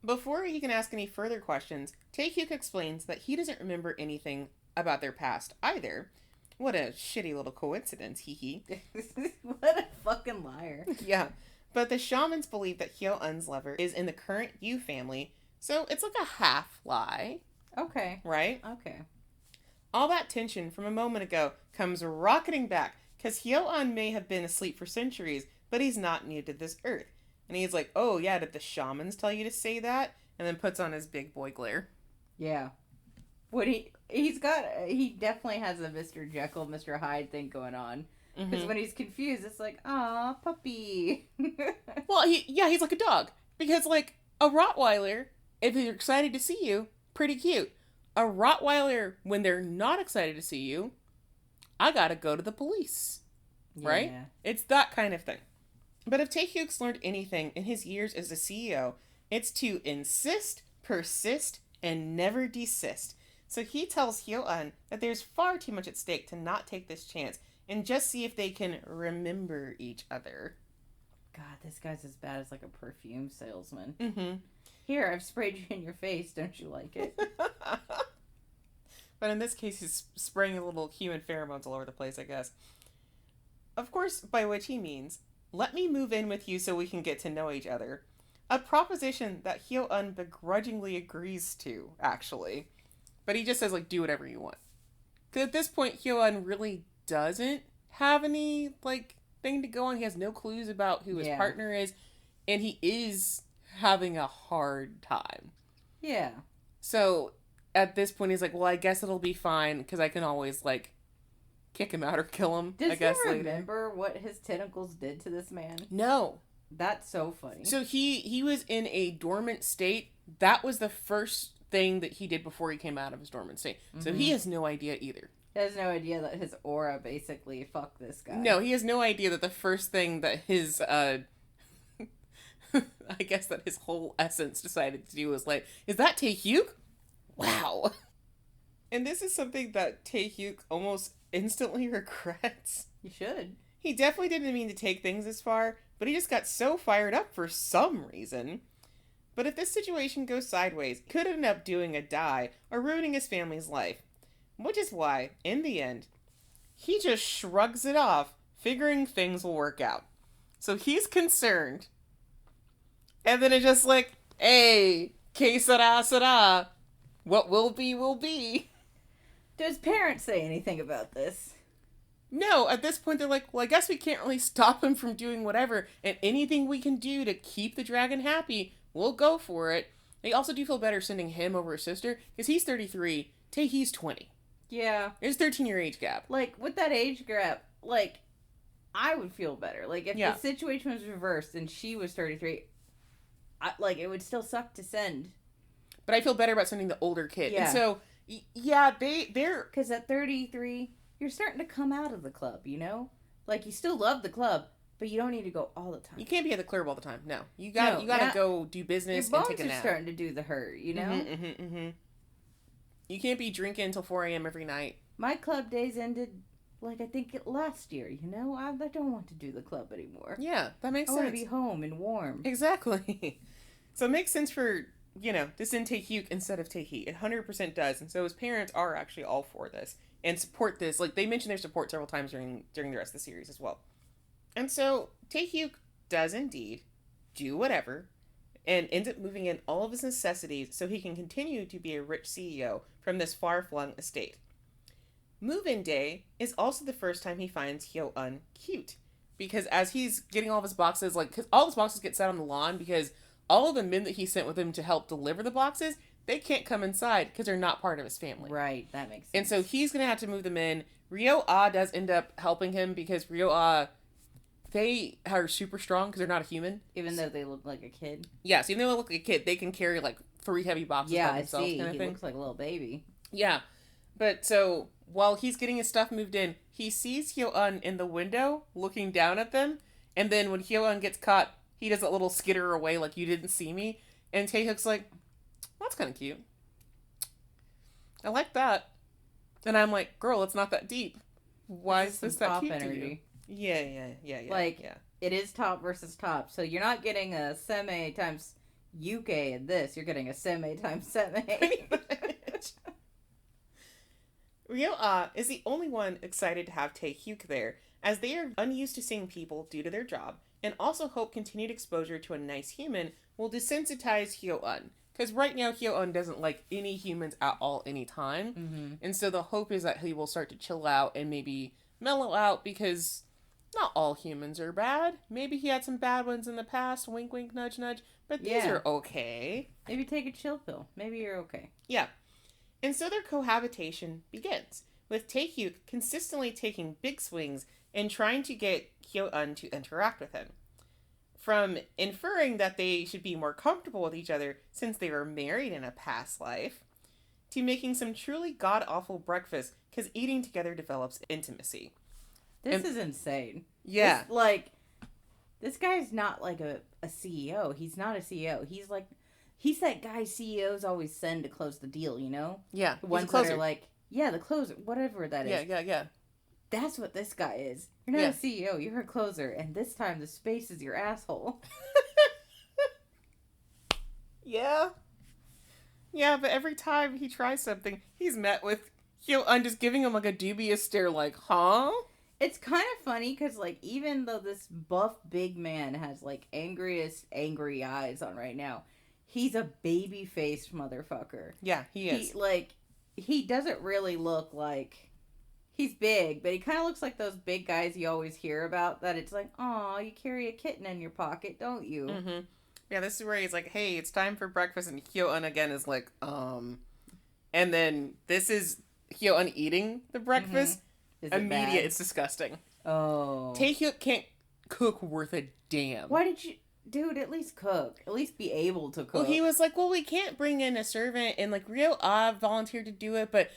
Before he can ask any further questions, Taehyuk explains that he doesn't remember anything about their past either. What a shitty little coincidence, hee hee. What a fucking liar. Yeah. But the shamans believe that Hyo-eun's lover is in the current Yoo family, so it's like a half lie. Okay. Right? Okay. All that tension from a moment ago comes rocketing back, because Hyo-eun may have been asleep for centuries, but he's not new to this earth. And he's like, oh yeah, did the shamans tell you to say that? And then puts on his big boy glare. Yeah. He definitely has a Mr. Jekyll, Mr. Hyde thing going on. Because when he's confused, it's like, aw, puppy. Well, he's like a dog. Because, like, a Rottweiler, if they're excited to see you, pretty cute. A Rottweiler, when they're not excited to see you, I gotta go to the police. Yeah. Right? It's that kind of thing. But if Taehyuk's learned anything in his years as a CEO, it's to insist, persist, and never desist. So he tells Hyo-eun that there's far too much at stake to not take this chance and just see if they can remember each other. God, this guy's as bad as like a perfume salesman. Mm-hmm. Here, I've sprayed you in your face. Don't you like it? But in this case, he's spraying a little human pheromones all over the place, I guess. Of course, by which he means, let me move in with you so we can get to know each other. A proposition that Hyo-eun begrudgingly agrees to, actually. But he just says, like, do whatever you want. Because at this point, Hyo-eun really doesn't have any, like, thing to go on. He has no clues about who his partner is. And he is having a hard time. Yeah. So, at this point, he's like, well, I guess it'll be fine, because I can always, like, kick him out or kill him, Does I guess, he later. remember what his tentacles did to this man? No. That's so funny. So he was in a dormant state. That was the first thing that he did before he came out of his dormant state. So he has no idea either. He has no idea that his aura basically fucked this guy. No, he has no idea that the first thing that his, I guess that his whole essence decided to do was like, is that Taehyuk? Wow. And this is something that Taehyuk almost instantly regrets. You should. He definitely didn't mean to take things this far, but he just got so fired up for some reason. But if this situation goes sideways, he could end up doing a die or ruining his family's life. Which is why, in the end, he just shrugs it off, figuring things will work out. So he's concerned. And then it's just like, hey, que sera, sera. What will be, will be. Do his parents say anything about this? No, at this point they're like, well, I guess we can't really stop him from doing whatever, and anything we can do to keep the dragon happy, we'll go for it. They also do feel better sending him over his sister, because he's 33, Taehee's 20. Yeah. There's a 13-year age gap. Like, with that age gap, like, I would feel better. Like, if the situation was reversed and she was 33, it would still suck to send. But I feel better about sending the older kid. Yeah. And so, yeah, they're... Because at 33, you're starting to come out of the club, you know? Like, you still love the club, but you don't need to go all the time. You can't be at the club all the time. No. You gotta go do business and take a nap. Your bones are starting to do the hurt, you know? Mm-hmm. You can't be drinking until 4 a.m. every night. My club days ended, like, I think last year, you know? I don't want to do the club anymore. Yeah, that makes sense. I want to be home and warm. Exactly. So it makes sense for, to send Taehyuk instead of Taehee. It 100% does. And so his parents are actually all for this and support this. Like, they mentioned their support several times during the rest of the series as well. And so Taehyuk does indeed do whatever and ends up moving in all of his necessities so he can continue to be a rich CEO from this far-flung estate. Move-in day is also the first time he finds Hyo-un cute. Because as he's getting all of his boxes, cause all his boxes get set on the lawn because all of the men that he sent with him to help deliver the boxes, they can't come inside because they're not part of his family. Right, that makes sense. And so he's going to have to move them in. Ryo-ah does end up helping him because Ryo-ah, they are super strong because they're not a human. Even though they look like a kid? Yeah, so even though they look like a kid, they can carry 3 heavy boxes by themselves. Yeah, I see. Kind of He thing. looks like a little baby. Yeah. But so while he's getting his stuff moved in, he sees Hyo-un in the window looking down at them. And then when Hyo-un gets caught, he does a little skitter away like you didn't see me. And Taehyuk's like, that's kind of cute. I like that. And I'm like, girl, it's not that deep. Why is this that cute to you? Yeah. It is top versus top. So you're not getting a seme times Yuke in this. You're getting a seme times seme. Ryo-ah is the only one excited to have Taehyuk there, as they are unused to seeing people due to their job, and also hope continued exposure to a nice human will desensitize Hyo-un. Because right now, Hyo-un doesn't like any humans at all anytime. Mm-hmm. And so the hope is that he will start to chill out and maybe mellow out because not all humans are bad. Maybe he had some bad ones in the past, wink, wink, nudge, nudge, but these are okay. Maybe take a chill pill. Maybe you're okay. Yeah. And so their cohabitation begins, with Taehyuk consistently taking big swings and trying to get Hyo-un to interact with him. From inferring that they should be more comfortable with each other since they were married in a past life, to making some truly god-awful breakfast because eating together develops intimacy. This is insane. Yeah. This guy's not like a CEO. He's not a CEO. He's that guy CEOs always send to close the deal, you know? Yeah. The ones that are like, the closer, whatever that is. Yeah. That's what this guy is. You're not a CEO, you're a closer, and this time the space is your asshole. Yeah. Yeah, but every time he tries something, he's met with Hyo-un just giving him a dubious stare like, huh? It's kind of funny because, even though this buff big man has, angriest angry eyes on right now, he's a baby-faced motherfucker. Yeah, he is. He doesn't really look like... He's big, but he kind of looks like those big guys you always hear about, that it's like, aw, you carry a kitten in your pocket, don't you? Mm-hmm. Yeah, this is where he's like, hey, it's time for breakfast, and Hyo-un again is like, And then this is Hyo-un eating the breakfast. Mm-hmm. Is it bad? It's disgusting. Oh. Taehyuk can't cook worth a damn. Why did you... dude, at least cook. At least be able to cook. Well, he was like, well, we can't bring in a servant, and like Ryo volunteered to do it, but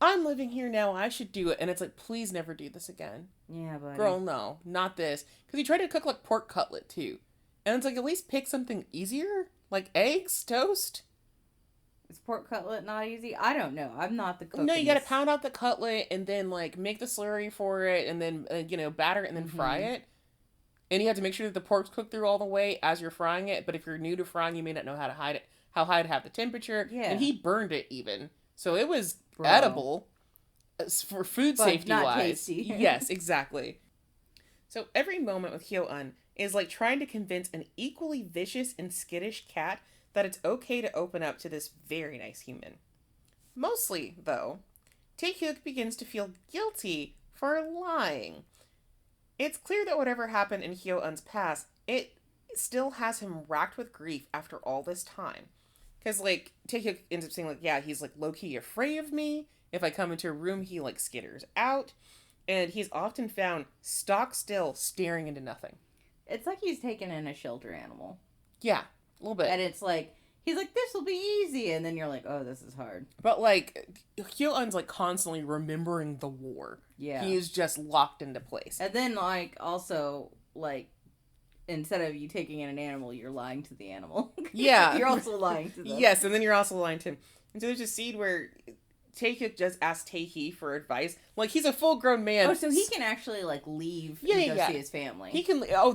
I'm living here now, I should do it. And it's like, please never do this again. Yeah, buddy. Girl, no, not this. Because he tried to cook like pork cutlet too. And it's like, at least pick something easier, like eggs, toast. Is pork cutlet not easy? I don't know. I'm not the cook. No, you gotta pound out the cutlet and then like make the slurry for it and then batter it and then fry it. And you have to make sure that the pork's cooked through all the way as you're frying it. But if you're new to frying, you may not know how to hide it, how high to have the temperature. Yeah. And he burned it even, so it was edible for food safety not wise. Tasty. Yes, exactly. So every moment with Hyo-eun is like trying to convince an equally vicious and skittish cat that it's okay to open up to this very nice human. Mostly, though, Taehyuk begins to feel guilty for lying. It's clear that whatever happened in Hyo-eun's past, it still has him racked with grief after all this time. Because, like, Taehyuk ends up saying, like, yeah, he's, like, low-key afraid of me. If I come into a room, he, like, skitters out. And he's often found stock still, staring into nothing. It's like he's taken in a shelter animal. Yeah, a little bit. And it's like, he's like, this will be easy. And then you're like, oh, this is hard. But, like, Hyo-eun's, like, constantly remembering the war. Yeah. He is just locked into place. And then, like, also, like, instead of you taking in an animal, you're lying to the animal. Yeah. You're also lying to them. Yes, and then you're also lying to him. And so there's a scene where Taehyuk just asks Taehi for advice. Like, he's a full-grown man. Oh, so he can actually, like, leave and go see his family. He can... Oh,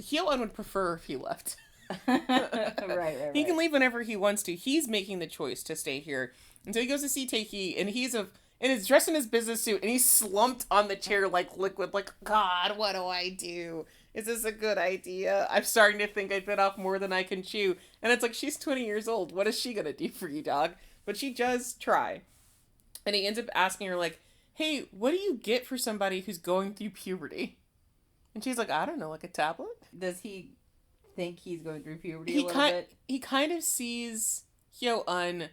Hyo-eun would prefer if he left. right. He can leave whenever he wants to. He's making the choice to stay here. And so he goes to see Taehi, and he's dressed in his business suit, and he's slumped on the chair like liquid, like, God, what do I do? Is this a good idea? I'm starting to think I bit off more than I can chew. And it's like, she's 20 years old. What is she gonna do for you, dog? But she does try. And he ends up asking her, like, hey, what do you get for somebody who's going through puberty? And she's like, I don't know, like a tablet? Does he think he's going through puberty a little bit? He kind of sees Hyo-eun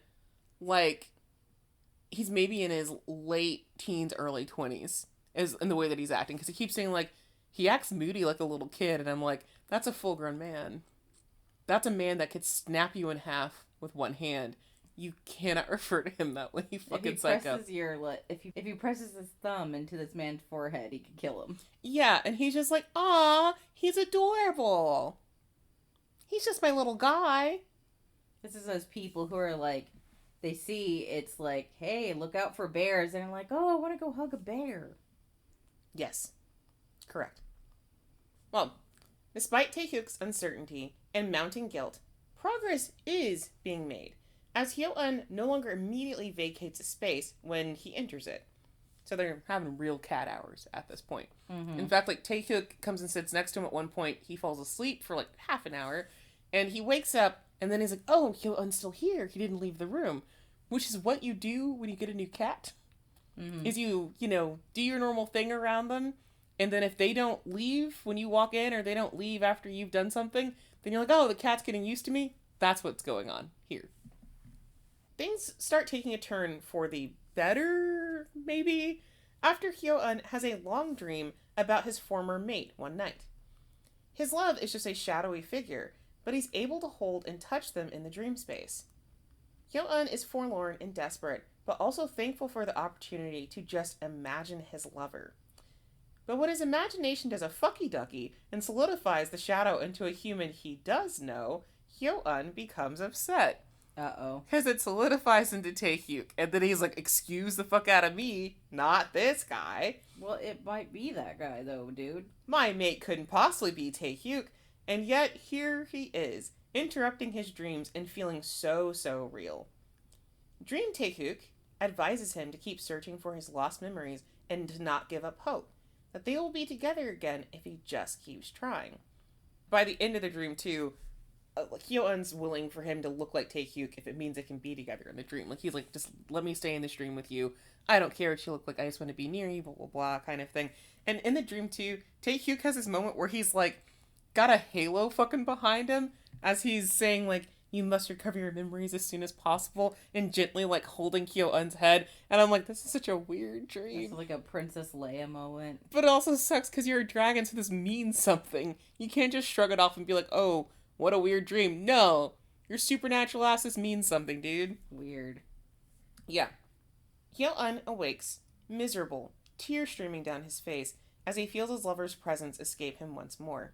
like he's maybe in his late teens, early 20s in the way that he's acting. Because he keeps saying, like, he acts moody like a little kid. And I'm like, that's a full-grown man. That's a man that could snap you in half with one hand. You cannot refer to him that way, you fucking psycho. If he presses his thumb into this man's forehead, he could kill him. Yeah, and he's just like, aw, he's adorable. He's just my little guy. This is those people who are like, they see it's like, hey, look out for bears. And I'm like, oh, I want to go hug a bear. Yes, correct. Well, despite Taehyuk's uncertainty and mounting guilt, progress is being made, as Hyo-eun no longer immediately vacates a space when he enters it. So they're having real cat hours at this point. Mm-hmm. In fact, like, Taehyuk comes and sits next to him at one point. He falls asleep for like half an hour, and he wakes up, and then he's like, oh, Hyo-eun's still here. He didn't leave the room. Which is what you do when you get a new cat. Mm-hmm. Is you do your normal thing around them, and then if they don't leave when you walk in, or they don't leave after you've done something, then you're like, oh, the cat's getting used to me. That's what's going on here. Things start taking a turn for the better, maybe, after Hyo-eun has a long dream about his former mate one night. His love is just a shadowy figure, but he's able to hold and touch them in the dream space. Hyo-eun is forlorn and desperate, but also thankful for the opportunity to just imagine his lover. But when his imagination does a fucky-ducky and solidifies the shadow into a human he does know, Hyo-eun becomes upset. Uh-oh. Because it solidifies into Taehyuk, and then he's like, excuse the fuck out of me, not this guy. Well, it might be that guy, though, dude. My mate couldn't possibly be Taehyuk, and yet here he is, interrupting his dreams and feeling so real. Dream Taehyuk advises him to keep searching for his lost memories and to not give up hope, that they will be together again if he just keeps trying. By the end of the dream, too, Hyo-eun's willing for him to look like Taehyuk if it means they can be together in the dream. Like, he's like, just let me stay in this dream with you. I don't care what you look like. I just want to be near you, blah, blah, blah, kind of thing. And in the dream, too, Taehyuk has this moment where he's, like, got a halo fucking behind him as he's saying, like, you must recover your memories as soon as possible, and gently, like, holding Hyo-eun's head. And I'm like, this is such a weird dream. It's like a Princess Leia moment. But it also sucks because you're a dragon, so this means something. You can't just shrug it off and be like, oh, what a weird dream. No! Your supernatural asses means something, dude. Weird. Yeah. Hyo-eun awakes, miserable, tears streaming down his face, as he feels his lover's presence escape him once more.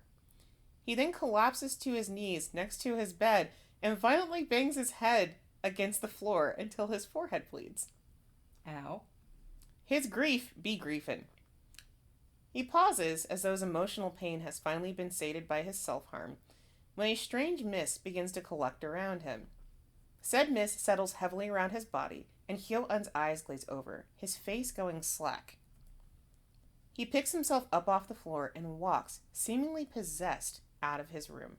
He then collapses to his knees next to his bed and violently bangs his head against the floor until his forehead bleeds. Ow. His grief be griefin'. He pauses as though his emotional pain has finally been sated by his self-harm, when a strange mist begins to collect around him. Said mist settles heavily around his body, and Hyo-eun's eyes glaze over, his face going slack. He picks himself up off the floor and walks, seemingly possessed, out of his room.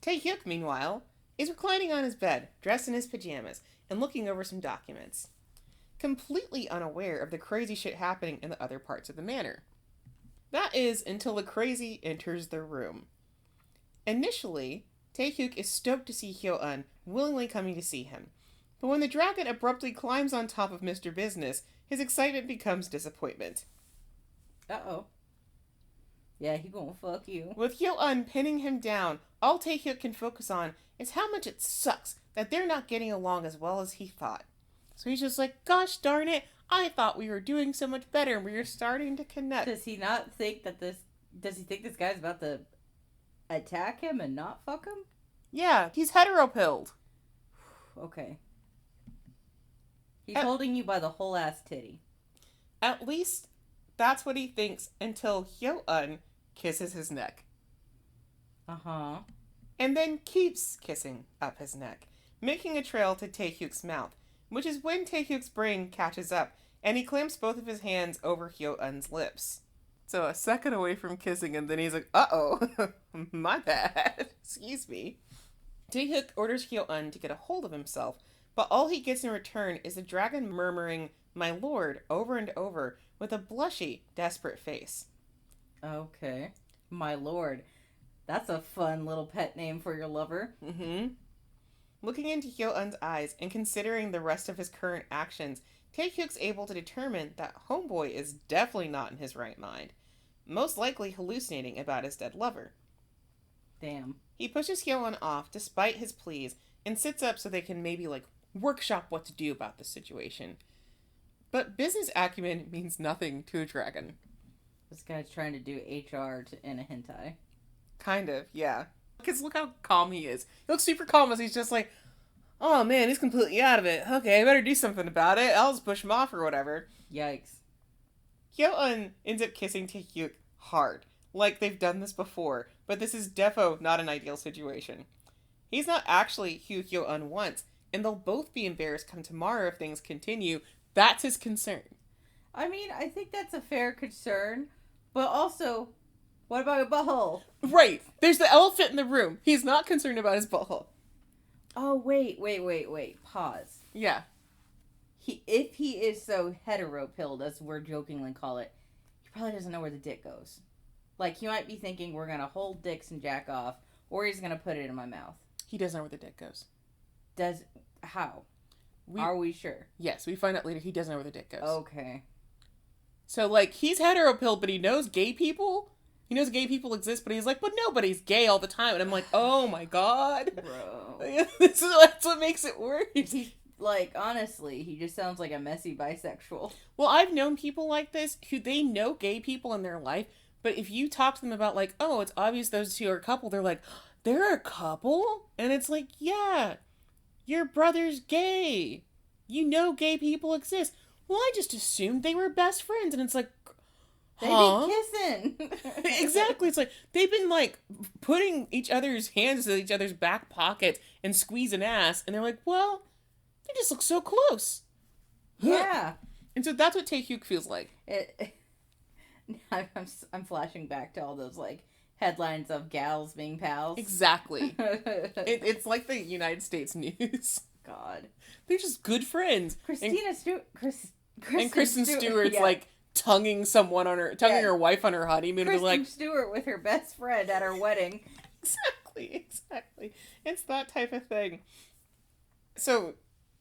Taehyuk, meanwhile, is reclining on his bed, dressed in his pajamas, and looking over some documents, completely unaware of the crazy shit happening in the other parts of the manor. That is until the crazy enters the room. Initially, Taehyuk is stoked to see Hyo-eun, willingly coming to see him. But when the dragon abruptly climbs on top of Mr. Business, his excitement becomes disappointment. Uh-oh. Yeah, he gonna fuck you. With Hyo-eun pinning him down, all Taehyuk can focus on is how much it sucks that they're not getting along as well as he thought. So he's just like, gosh darn it, I thought we were doing so much better and we were starting to connect. Does he not think that does he think this guy's about to attack him and not fuck him? Yeah, he's hetero-pilled. Okay. He's holding you by the whole ass titty. At least that's what he thinks until Hyo-eun kisses his neck. Uh-huh. And then keeps kissing up his neck, making a trail to Taehyuk's mouth, which is when Taehyuk's brain catches up, and he clamps both of his hands over Hyo-eun's lips. So a second away from kissing, and then he's like, uh-oh, my bad, excuse me. Taehyuk orders Hyo-eun to get a hold of himself, but all he gets in return is the dragon murmuring, my lord, over and over, with a blushy, desperate face. Okay. My lord. That's a fun little pet name for your lover. Mm-hmm. Looking into Hyo-eun's eyes and considering the rest of his current actions, Taehyuk's able to determine that homeboy is definitely not in his right mind, most likely hallucinating about his dead lover. Damn. He pushes Hyo-eun off despite his pleas and sits up so they can maybe, workshop what to do about the situation. But business acumen means nothing to a dragon. This guy's trying to do HR in a hentai. Kind of, yeah. Because look how calm he is. He looks super calm as he's just like, oh man, he's completely out of it. Okay, I better do something about it. I'll just push him off or whatever. Yikes. Hyo-eun ends up kissing Taehyuk hard. Like they've done this before, but this is defo not an ideal situation. He's not actually who Hyo-eun wants, and they'll both be embarrassed come tomorrow if things continue. That's his concern. I mean, I think that's a fair concern, but also, what about your butthole? Right. There's the elephant in the room. He's not concerned about his butthole. Oh, wait. Pause. Yeah. If he is so hetero-pilled, as we're jokingly call it, he probably doesn't know where the dick goes. Like, he might be thinking we're gonna hold dicks and jack off, or he's gonna put it in my mouth. He doesn't know where the dick goes. How? Are we sure? Yes, we find out later he doesn't know where the dick goes. Okay. So, he's hetero-pilled, but he knows gay people? He knows gay people exist, but he's like, but nobody's gay all the time. And I'm like, oh my god. Bro. That's what makes it worse. Honestly, he just sounds like a messy bisexual. Well, I've known people like this who they know gay people in their life, but if you talk to them about, oh, it's obvious those two are a couple, they're like, they're a couple? And it's like, yeah, your brother's gay. You know gay people exist. Well, I just assumed they were best friends. And it's like, huh? They've been kissing. Exactly. It's like, they've been, putting each other's hands in each other's back pockets and squeezing ass. And they're like, well, they just look so close. Yeah. And so that's what Taehyuk feels like. I'm flashing back to all those, headlines of gals being pals. Exactly. It's like the United States news. God. They're just good friends. Kristen Stewart's tonguing her wife on her honeymoon. Kristen Stewart with her best friend at her wedding. Exactly. Exactly. It's that type of thing. So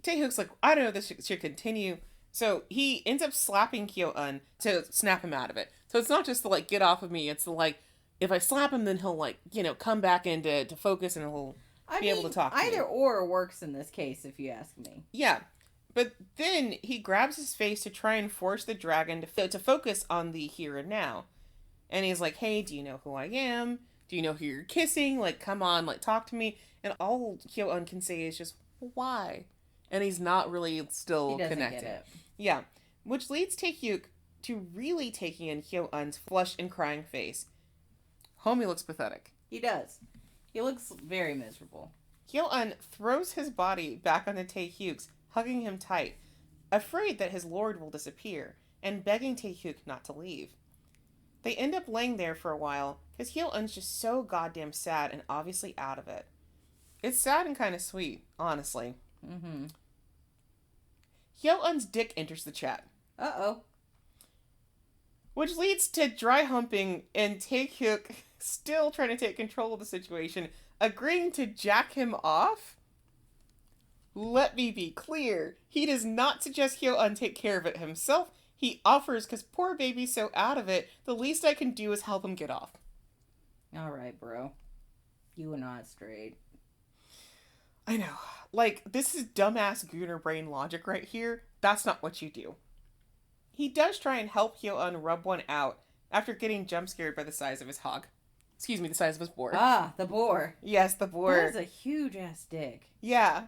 Taehyuk's like, I don't know if this should continue. So he ends up slapping Kyo-un to snap him out of it. So it's not just the like, get off of me. It's the like, if I slap him, then he'll like, come back into focus and he'll be able to talk to either me. or works in this case, if you ask me. Yeah. But then he grabs his face to try and force the dragon to focus on the here and now. And he's like, hey, do you know who I am? Do you know who you're kissing? Like, come on, like, talk to me. And all Kyo-un can say is just, why? And he's not really still connected. Get it. Yeah. Which leads Taehyuk to really taking in Kyo-un's flushed and crying face. Homie looks pathetic. He does. He looks very miserable. Kyo-un throws his body back onto Taehyuk's, hugging him tight, afraid that his lord will disappear, and begging Taehyuk not to leave. They end up laying there for a while, because Kyo-un's just so goddamn sad and obviously out of it. It's sad and kind of sweet, honestly. Mm-hmm. Kyo-un's dick enters the chat. Uh-oh. Which leads to dry humping and Taehyuk still trying to take control of the situation, agreeing to jack him off. Let me be clear. He does not suggest Kyo-un take care of it himself. He offers, because poor baby's so out of it, the least I can do is help him get off. Alright, bro. You are not straight. I know. Like, this is dumbass gooner brain logic right here. That's not what you do. He does try and help Kyo-un rub one out after getting jump scared by the size of his hog. Excuse me, the size of his boar. Ah, the boar. Yes, the boar. That is a huge ass dick. Yeah.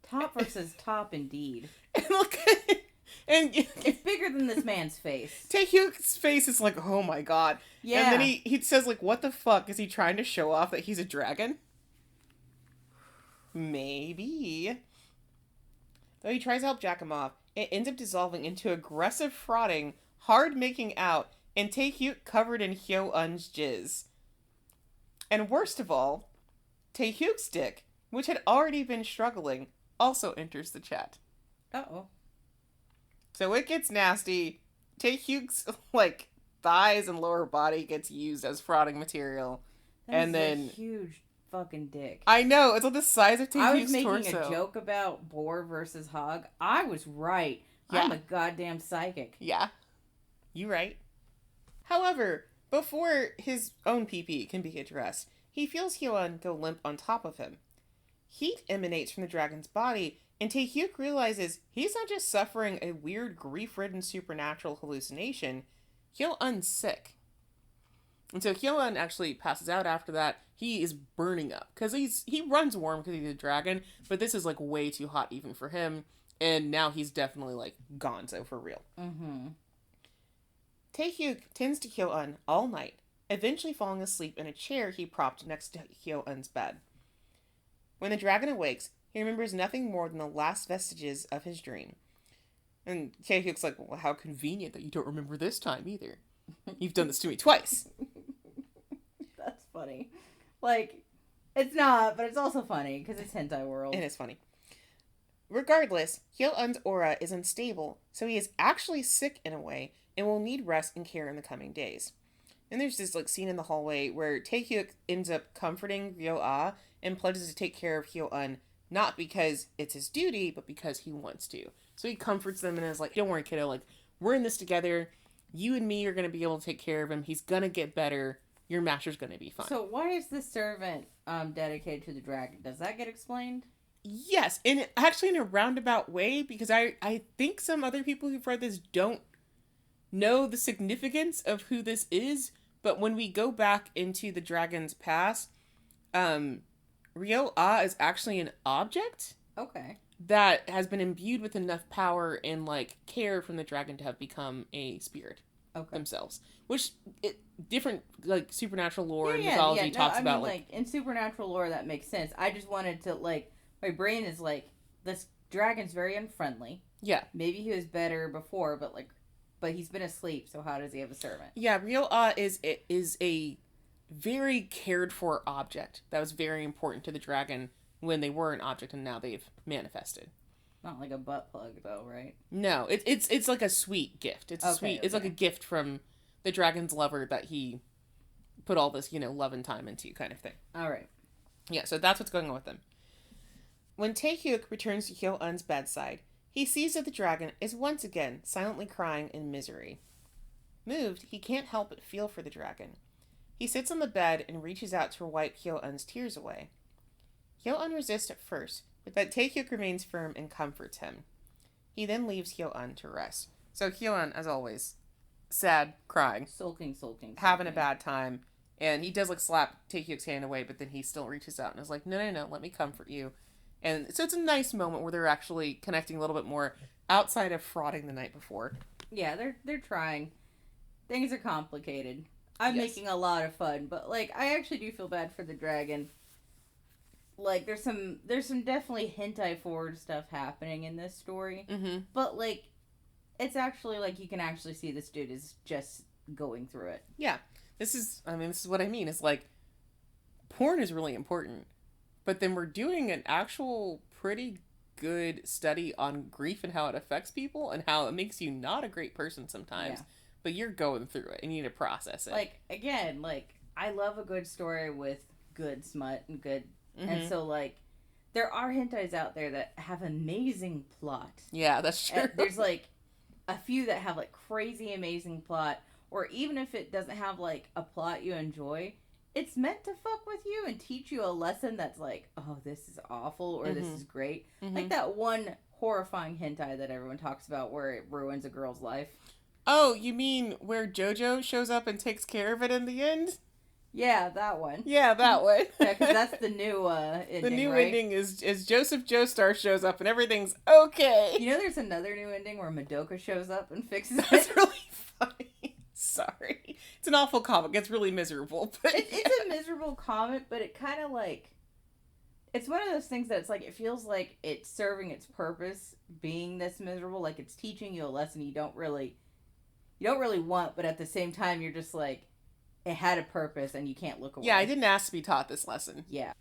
Top versus top, indeed. And look, and it's bigger than this man's face. Taehyuk's face is like, oh my god. Yeah. And then he says, like, what the fuck? Is he trying to show off that he's a dragon? Maybe. Though he tries to help jack him off, it ends up dissolving into aggressive frauding, hard making out, and Taehyuk covered in Kyo-un's jizz. And worst of all, Taehyuk's dick, which had already been struggling, also enters the chat. Uh-oh. So it gets nasty. Taehyuk's, like, thighs and lower body gets used as frauding material. That is a huge fucking dick. I know, it's like the size of Taehyuk's torso. I was making a joke about boar versus hog. I was right. Yeah. I'm a goddamn psychic. Yeah. You right. However, before his own PP can be addressed, he feels Kyo-un go limp on top of him. Heat emanates from the dragon's body, and Taehyuk realizes he's not just suffering a weird grief-ridden supernatural hallucination, Kyo-un's sick. And so Kyo-un actually passes out after that. He is burning up, because he runs warm because he's a dragon, but this is like way too hot even for him, and now he's definitely like gonzo for real. Mm-hmm. Taehyuk tends to Kyo-un all night, eventually falling asleep in a chair he propped next to Kyo-un's bed. When the dragon awakes, he remembers nothing more than the last vestiges of his dream. And Taehyuk's like, well, how convenient that you don't remember this time either. You've done this to me twice. That's funny. Like, it's not, but it's also funny, because it's hentai world. It is funny. Regardless, Kyo-un's aura is unstable, so he is actually sick in a way, and will need rest and care in the coming days. And there's this like scene in the hallway where Taehyuk ends up comforting Ryo-ah and pledges to take care of Kyo-un, not because it's his duty, but because he wants to. So he comforts them and is like, don't worry, kiddo, like, we're in this together. You and me are going to be able to take care of him. He's going to get better. Your master's going to be fine. So why is the servant dedicated to the dragon? Does that get explained? Yes, and actually in a roundabout way, because I think some other people who've read this don't know the significance of who this is, but when we go back into the dragon's past, Ryo-ah is actually an object. Okay. That has been imbued with enough power and, like, care from the dragon to have become a spirit themselves. Which, different, like, supernatural lore and mythology talks about, like, in supernatural lore, that makes sense. I just wanted to, like, my brain is like, this dragon's very unfriendly. Yeah. Maybe he was better before, but he's been asleep, so how does he have a servant? Yeah, Ryo-ah is a very cared for object that was very important to the dragon when they were an object and now they've manifested. Not like a butt plug though, right? No, it's like a sweet gift. It's it's like a gift from the dragon's lover that he put all this, love and time into, kind of thing. All right. Yeah, so that's what's going on with them. When Taehyuk returns to Hyo-eun's bedside, he sees that the dragon is once again silently crying in misery. Moved, he can't help but feel for the dragon. He sits on the bed and reaches out to wipe Hyo-eun's tears away. Hyo-eun resists at first, but that Taehyuk remains firm and comforts him. He then leaves Hyo-eun to rest. So Hyo-eun, as always, sad, crying, sulking, having a bad time. And he does slap Taehyuk's hand away, but then he still reaches out and is like, no, let me comfort you. And so it's a nice moment where they're actually connecting a little bit more outside of frauding the night before. Yeah, they're trying. Things are complicated. I'm making a lot of fun, but I actually do feel bad for the dragon. There's some definitely hentai forward stuff happening in this story. Mm-hmm. But it's actually you can actually see this dude is just going through it. Yeah. This is what I mean. It's porn is really important. But then we're doing an actual pretty good study on grief and how it affects people and how it makes you not a great person sometimes. Yeah. But you're going through it and you need to process it. Again, I love a good story with good smut and good... Mm-hmm. And so, there are hentais out there that have amazing plot. Yeah, that's true. And there's, a few that have, crazy amazing plot. Or even if it doesn't have, a plot you enjoy... It's meant to fuck with you and teach you a lesson that's oh, this is awful or this is great. Mm-hmm. That one horrifying hentai that everyone talks about where it ruins a girl's life. Oh, you mean where JoJo shows up and takes care of it in the end? Yeah, that one. Yeah, that one. Yeah, because that's the new ending, the new right? ending is Joseph Joestar shows up and everything's okay. You know there's another new ending where Madoka shows up and fixes it? That's really funny. Sorry. It's an awful comic. It's really miserable. But it's a miserable comic, but it kind of it's one of those things that's it feels like it's serving its purpose being this miserable. It's teaching you a lesson you don't really want, but at the same time you're just it had a purpose and you can't look away. Yeah, I didn't ask to be taught this lesson. Yeah.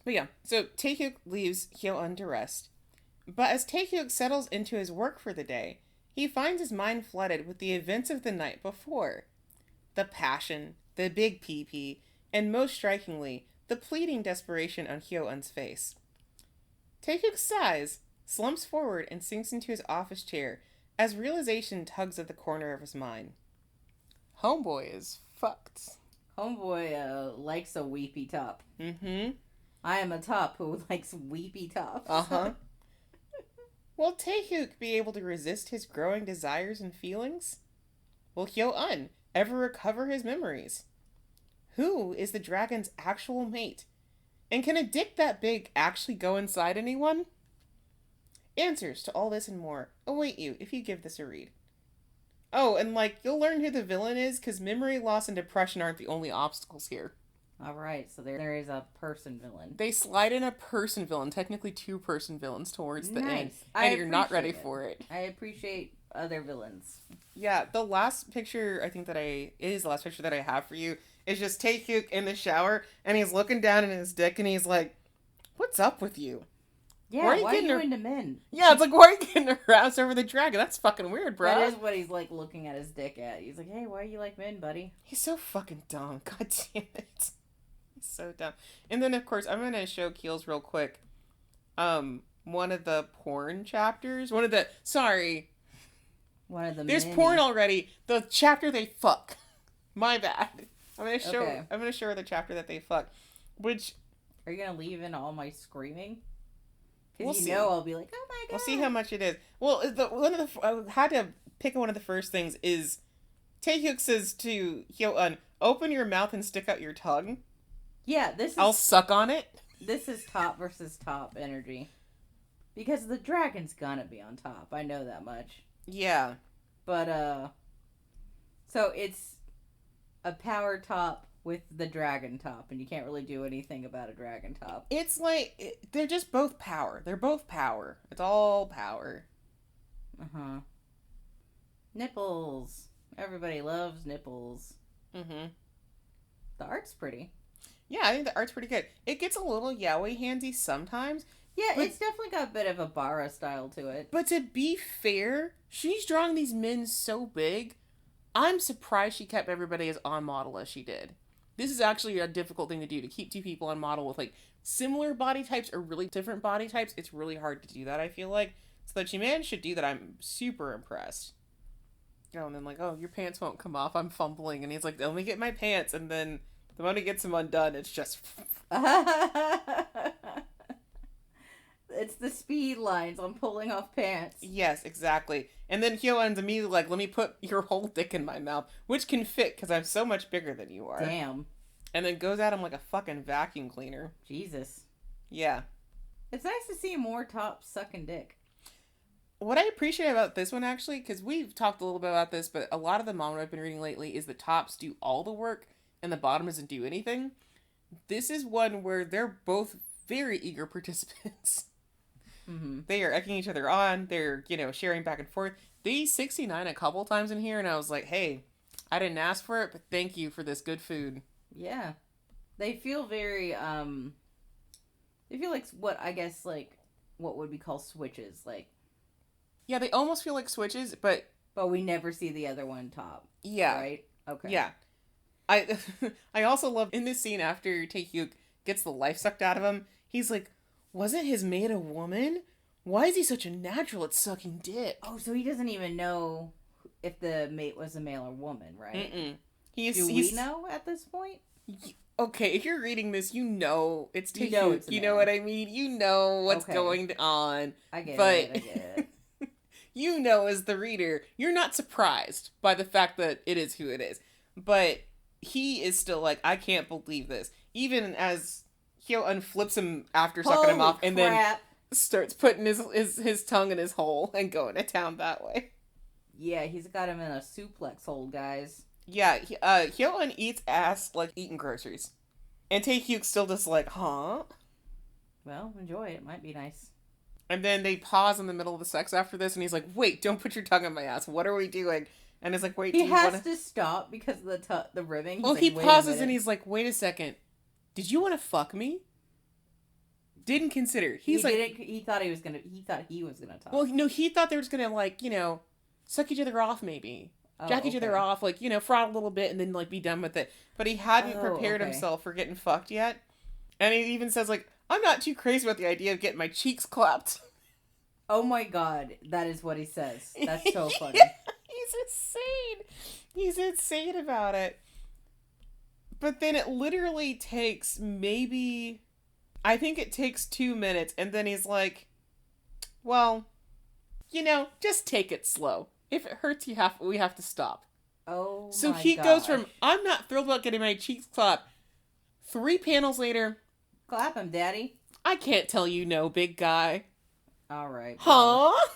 But yeah, so Taehyuk leaves Hyo-eun to rest. But as Taehyuk settles into his work for the day, he finds his mind flooded with the events of the night before. The passion, the big pee-pee, and most strikingly, the pleading desperation on Hyo-eun's face. Taehyuk sighs, slumps forward, and sinks into his office chair as realization tugs at the corner of his mind. Homeboy is fucked. Homeboy likes a weepy top. Mm-hmm. I am a top who likes weepy tops. Uh-huh. Will Taehyuk be able to resist his growing desires and feelings? Will Hyo-eun ever recover his memories? Who is the dragon's actual mate? And can a dick that big actually go inside anyone? Answers to all this and more await you if you give this a read. Oh, and you'll learn who the villain is, because memory loss and depression aren't the only obstacles here. Alright, so there is a person villain. They slide in a person villain, technically two-person villains towards the end. And you're not ready for it. I appreciate other villains. Yeah, the last picture that I have for you is just Taehyuk in the shower, and he's looking down at his dick, and he's like, what's up with you? Yeah, why are you into men? Yeah, it's why are you getting aroused over the dragon? That's fucking weird, bro. That is what he's looking at his dick at. He's like, hey, why do you like men, buddy? He's so fucking dumb. God damn it. So dumb. And then of course I'm gonna show Keelz real quick one of the porn chapters, there's many. porn already. The chapter they fuck. My bad. I'm gonna show her the chapter that they fuck. Which are you gonna leave in all my screaming? We'll see. I'll be like, oh my god. We'll see how much it is. Well, I had to pick one of the first things is Taehyuk says to Hyo-eun, open your mouth and stick out your tongue. Yeah, I'll suck on it. This is top versus top energy. Because the dragon's gonna be on top. I know that much. Yeah. But, so it's a power top with the dragon top, and you can't really do anything about a dragon top. It's they're just both power. They're both power. It's all power. Uh-huh. Nipples. Everybody loves nipples. Mm-hmm. The art's pretty. Yeah, I think the art's pretty good. It gets a little yaoi handsy sometimes. Yeah, it's definitely got a bit of a Bara style to it. But to be fair, she's drawing these men so big, I'm surprised she kept everybody as on model as she did. This is actually a difficult thing to do, to keep two people on model with, like, similar body types or really different body types. It's really hard to do that, I feel like. So that she managed to do that, I'm super impressed. Oh, and then, like, oh, your pants won't come off. I'm fumbling. And he's like, let me get my pants. And then the moment he gets them undone, it's just... It's the speed lines on pulling off pants. Yes, exactly. And then Hyo-eun's immediately like, let me put your whole dick in my mouth, which can fit because I'm so much bigger than you are. Damn. And then goes at him like a fucking vacuum cleaner. Jesus. Yeah. It's nice to see more top sucking dick. What I appreciate about this one, actually, because we've talked a little bit about this, but a lot of the manga I've been reading lately is the tops do all the work and the bottom doesn't do anything. This is one where they're both very eager participants. Mm-hmm. They are egging each other on. They're, sharing back and forth. They 69 a couple times in here, and I was like, hey, I didn't ask for it, but thank you for this good food. Yeah. They feel very, they feel like what, I guess, like, what would we call switches, like. Yeah, they almost feel like switches, but... But we never see the other one top. Yeah. Right? Okay. Yeah. I also love, in this scene after Taehyuk gets the life sucked out of him, he's like, wasn't his mate a woman? Why is he such a natural at sucking dick? Oh, so he doesn't even know if the mate was a male or woman, right? Mm-mm. Do we know at this point? Okay, if you're reading this, you know it's Taehyuk. You know it's a you man. know what I mean? You know what's Okay. going on. I get but it. you know, as the reader, you're not surprised by the fact that it is who it is. But he is still like, I can't believe this. Even as Hyo-eun flips him after sucking him off and then starts putting his tongue in his hole and going to town that way. Yeah, he's got him in a suplex hold, guys. Yeah, Hyo-eun eats ass like eating groceries. And Taehyuk's still just like, huh? Well, enjoy it. It might be nice. And then they pause in the middle of the sex after this, and he's like, wait, don't put your tongue in my ass. What are we doing? And it's like, wait, he has to stop because of the ribbing. Well, he pauses and he's like, wait a second. Did you want to fuck me? Didn't consider. He thought he was gonna talk. Well, no, he thought they were just gonna, like, suck each other off, maybe. Jack each other off, like, fraud a little bit and then, like, be done with it. But he hadn't prepared himself for getting fucked yet. And he even says, like, I'm not too crazy about the idea of getting my cheeks clapped. Oh my god, that is what he says. That's so funny. Yeah, he's insane. He's insane about it. But then it literally takes maybe... I think it takes 2 minutes, and then he's like, well, just take it slow. If it hurts, we have to stop. Oh, so he goes from, I'm not thrilled about getting my cheeks clapped. 3 panels later, clap him, daddy. I can't tell you no, big guy. All right. Bro. Huh?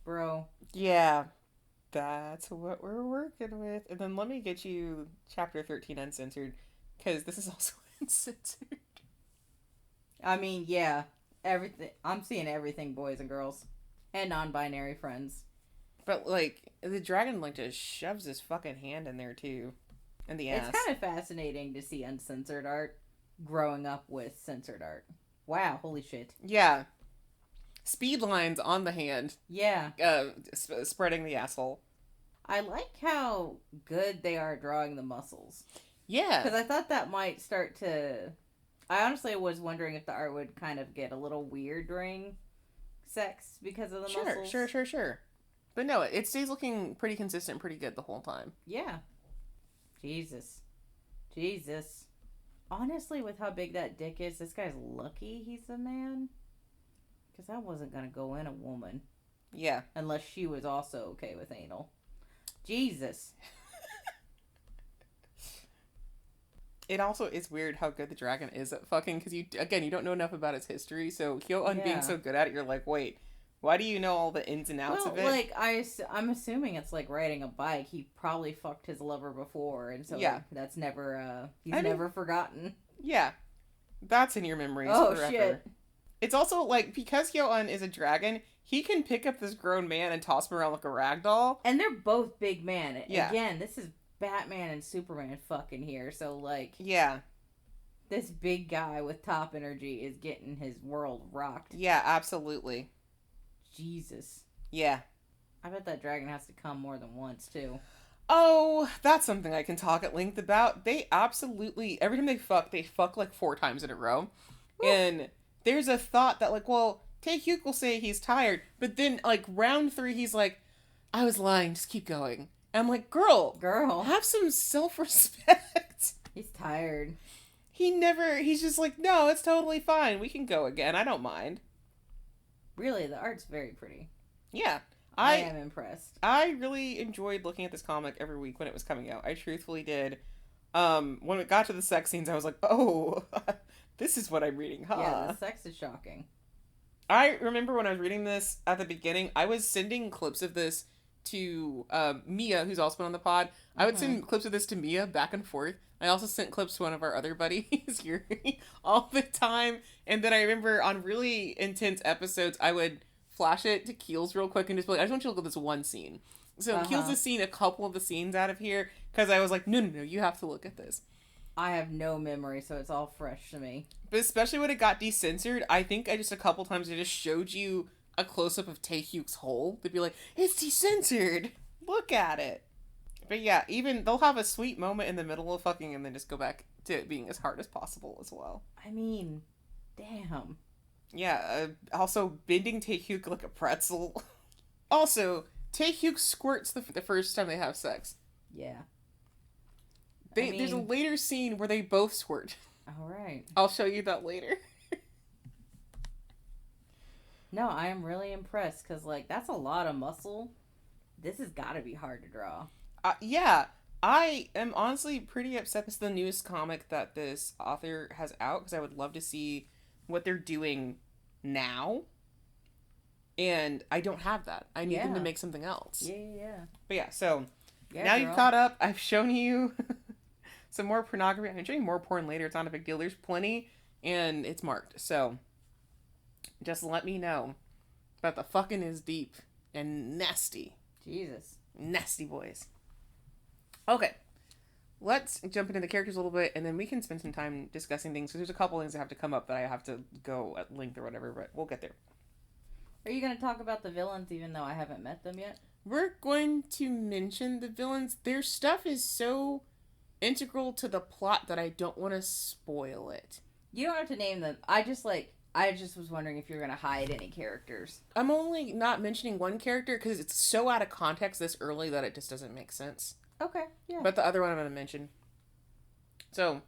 Bro. Yeah. That's what we're working with. And then let me get you chapter 13 uncensored, because this is also uncensored. I mean, yeah. Everything. I'm seeing everything, boys and girls. And non-binary friends. But, like, the dragon, like, just shoves his fucking hand in there, too. In the ass. It's kind of fascinating to see uncensored art growing up with censored art. Wow, holy shit. Yeah. Speed lines on the hand. Yeah. Spreading the asshole. I like how good they are drawing the muscles. Yeah. Because I thought that might start to... I honestly was wondering if the art would kind of get a little weird during sex because of the muscles. Sure. But no, it stays looking pretty consistent, pretty good the whole time. Yeah. Jesus. Honestly, with how big that dick is, this guy's lucky he's a man. Because I wasn't going to go in a woman. Yeah. Unless she was also okay with anal. Jesus. It also is weird how good the dragon is at fucking, because you don't know enough about its history, so Hyo-eun being so good at it, you're like, wait, why do you know all the ins and outs of it? Like, I'm assuming it's like riding a bike. He probably fucked his lover before, and so that's never, he's never forgotten. Yeah. That's in your memories forever. Shit. It's also, like, because Hyo-eun is a dragon, he can pick up this grown man and toss him around like a rag doll. And they're both big men. Yeah. Again, this is Batman and Superman fucking here, so, like... Yeah. This big guy with top energy is getting his world rocked. Yeah, absolutely. Jesus. Yeah. I bet that dragon has to come more than once, too. Oh, that's something I can talk at length about. They absolutely, every time they fuck like 4 times in a row. Woo. And there's a thought that, like, well, Taehyuk will say he's tired, but then, like, round 3, he's like, I was lying, just keep going. And I'm like, girl, have some self-respect. He's tired. He's just like, no, it's totally fine. We can go again. I don't mind. Really, the art's very pretty. Yeah. I am impressed. I really enjoyed looking at this comic every week when it was coming out. I truthfully did. When it got to the sex scenes, I was like, oh, this is what I'm reading, huh? Yeah, the sex is shocking. I remember when I was reading this at the beginning, I was sending clips of this to Mia, who's also been on the pod. I would send clips of this to Mia back and forth. I also sent clips to one of our other buddies, Yuri, all the time. And then I remember on really intense episodes, I would flash it to Keelz real quick and just be like, I just want you to look at this one scene. So Keelz has seen a couple of the scenes out of here because I was like, no, you have to look at this. I have no memory, so it's all fresh to me. But especially when it got decensored, I think I just a couple times I just showed you a close-up of Taehyuk's hole. They'd be like, it's decensored! Look at it! But yeah, even they'll have a sweet moment in the middle of fucking and then just go back to it being as hard as possible as well. I mean, damn. Yeah, also bending Taehyuk like a pretzel. Also, Taehyuk squirts the first time they have sex. Yeah. There's a later scene where they both squirt. Alright. I'll show you that later. No, I am really impressed because, like, that's a lot of muscle. This has got to be hard to draw. Yeah. I am honestly pretty upset this is the newest comic that this author has out because I would love to see what they're doing now. And I don't have that. I need them to make something else. Yeah. But yeah, so now you've caught up. I've shown you some more pornography. I can show you more porn later. It's not a big deal. There's plenty, and it's marked. So just let me know. But the fucking is deep and nasty. Jesus. Nasty boys. Okay. Let's jump into the characters a little bit, and then we can spend some time discussing things. Because there's a couple things that have to come up that I have to go at length or whatever, but we'll get there. Are you going to talk about the villains even though I haven't met them yet? We're going to mention the villains. Their stuff is so integral to the plot that I don't want to spoil it. You don't have to name them. I just was wondering if you're going to hide any characters. I'm only not mentioning one character because it's so out of context this early that it just doesn't make sense. Okay, yeah. But the other one I'm going to mention. So,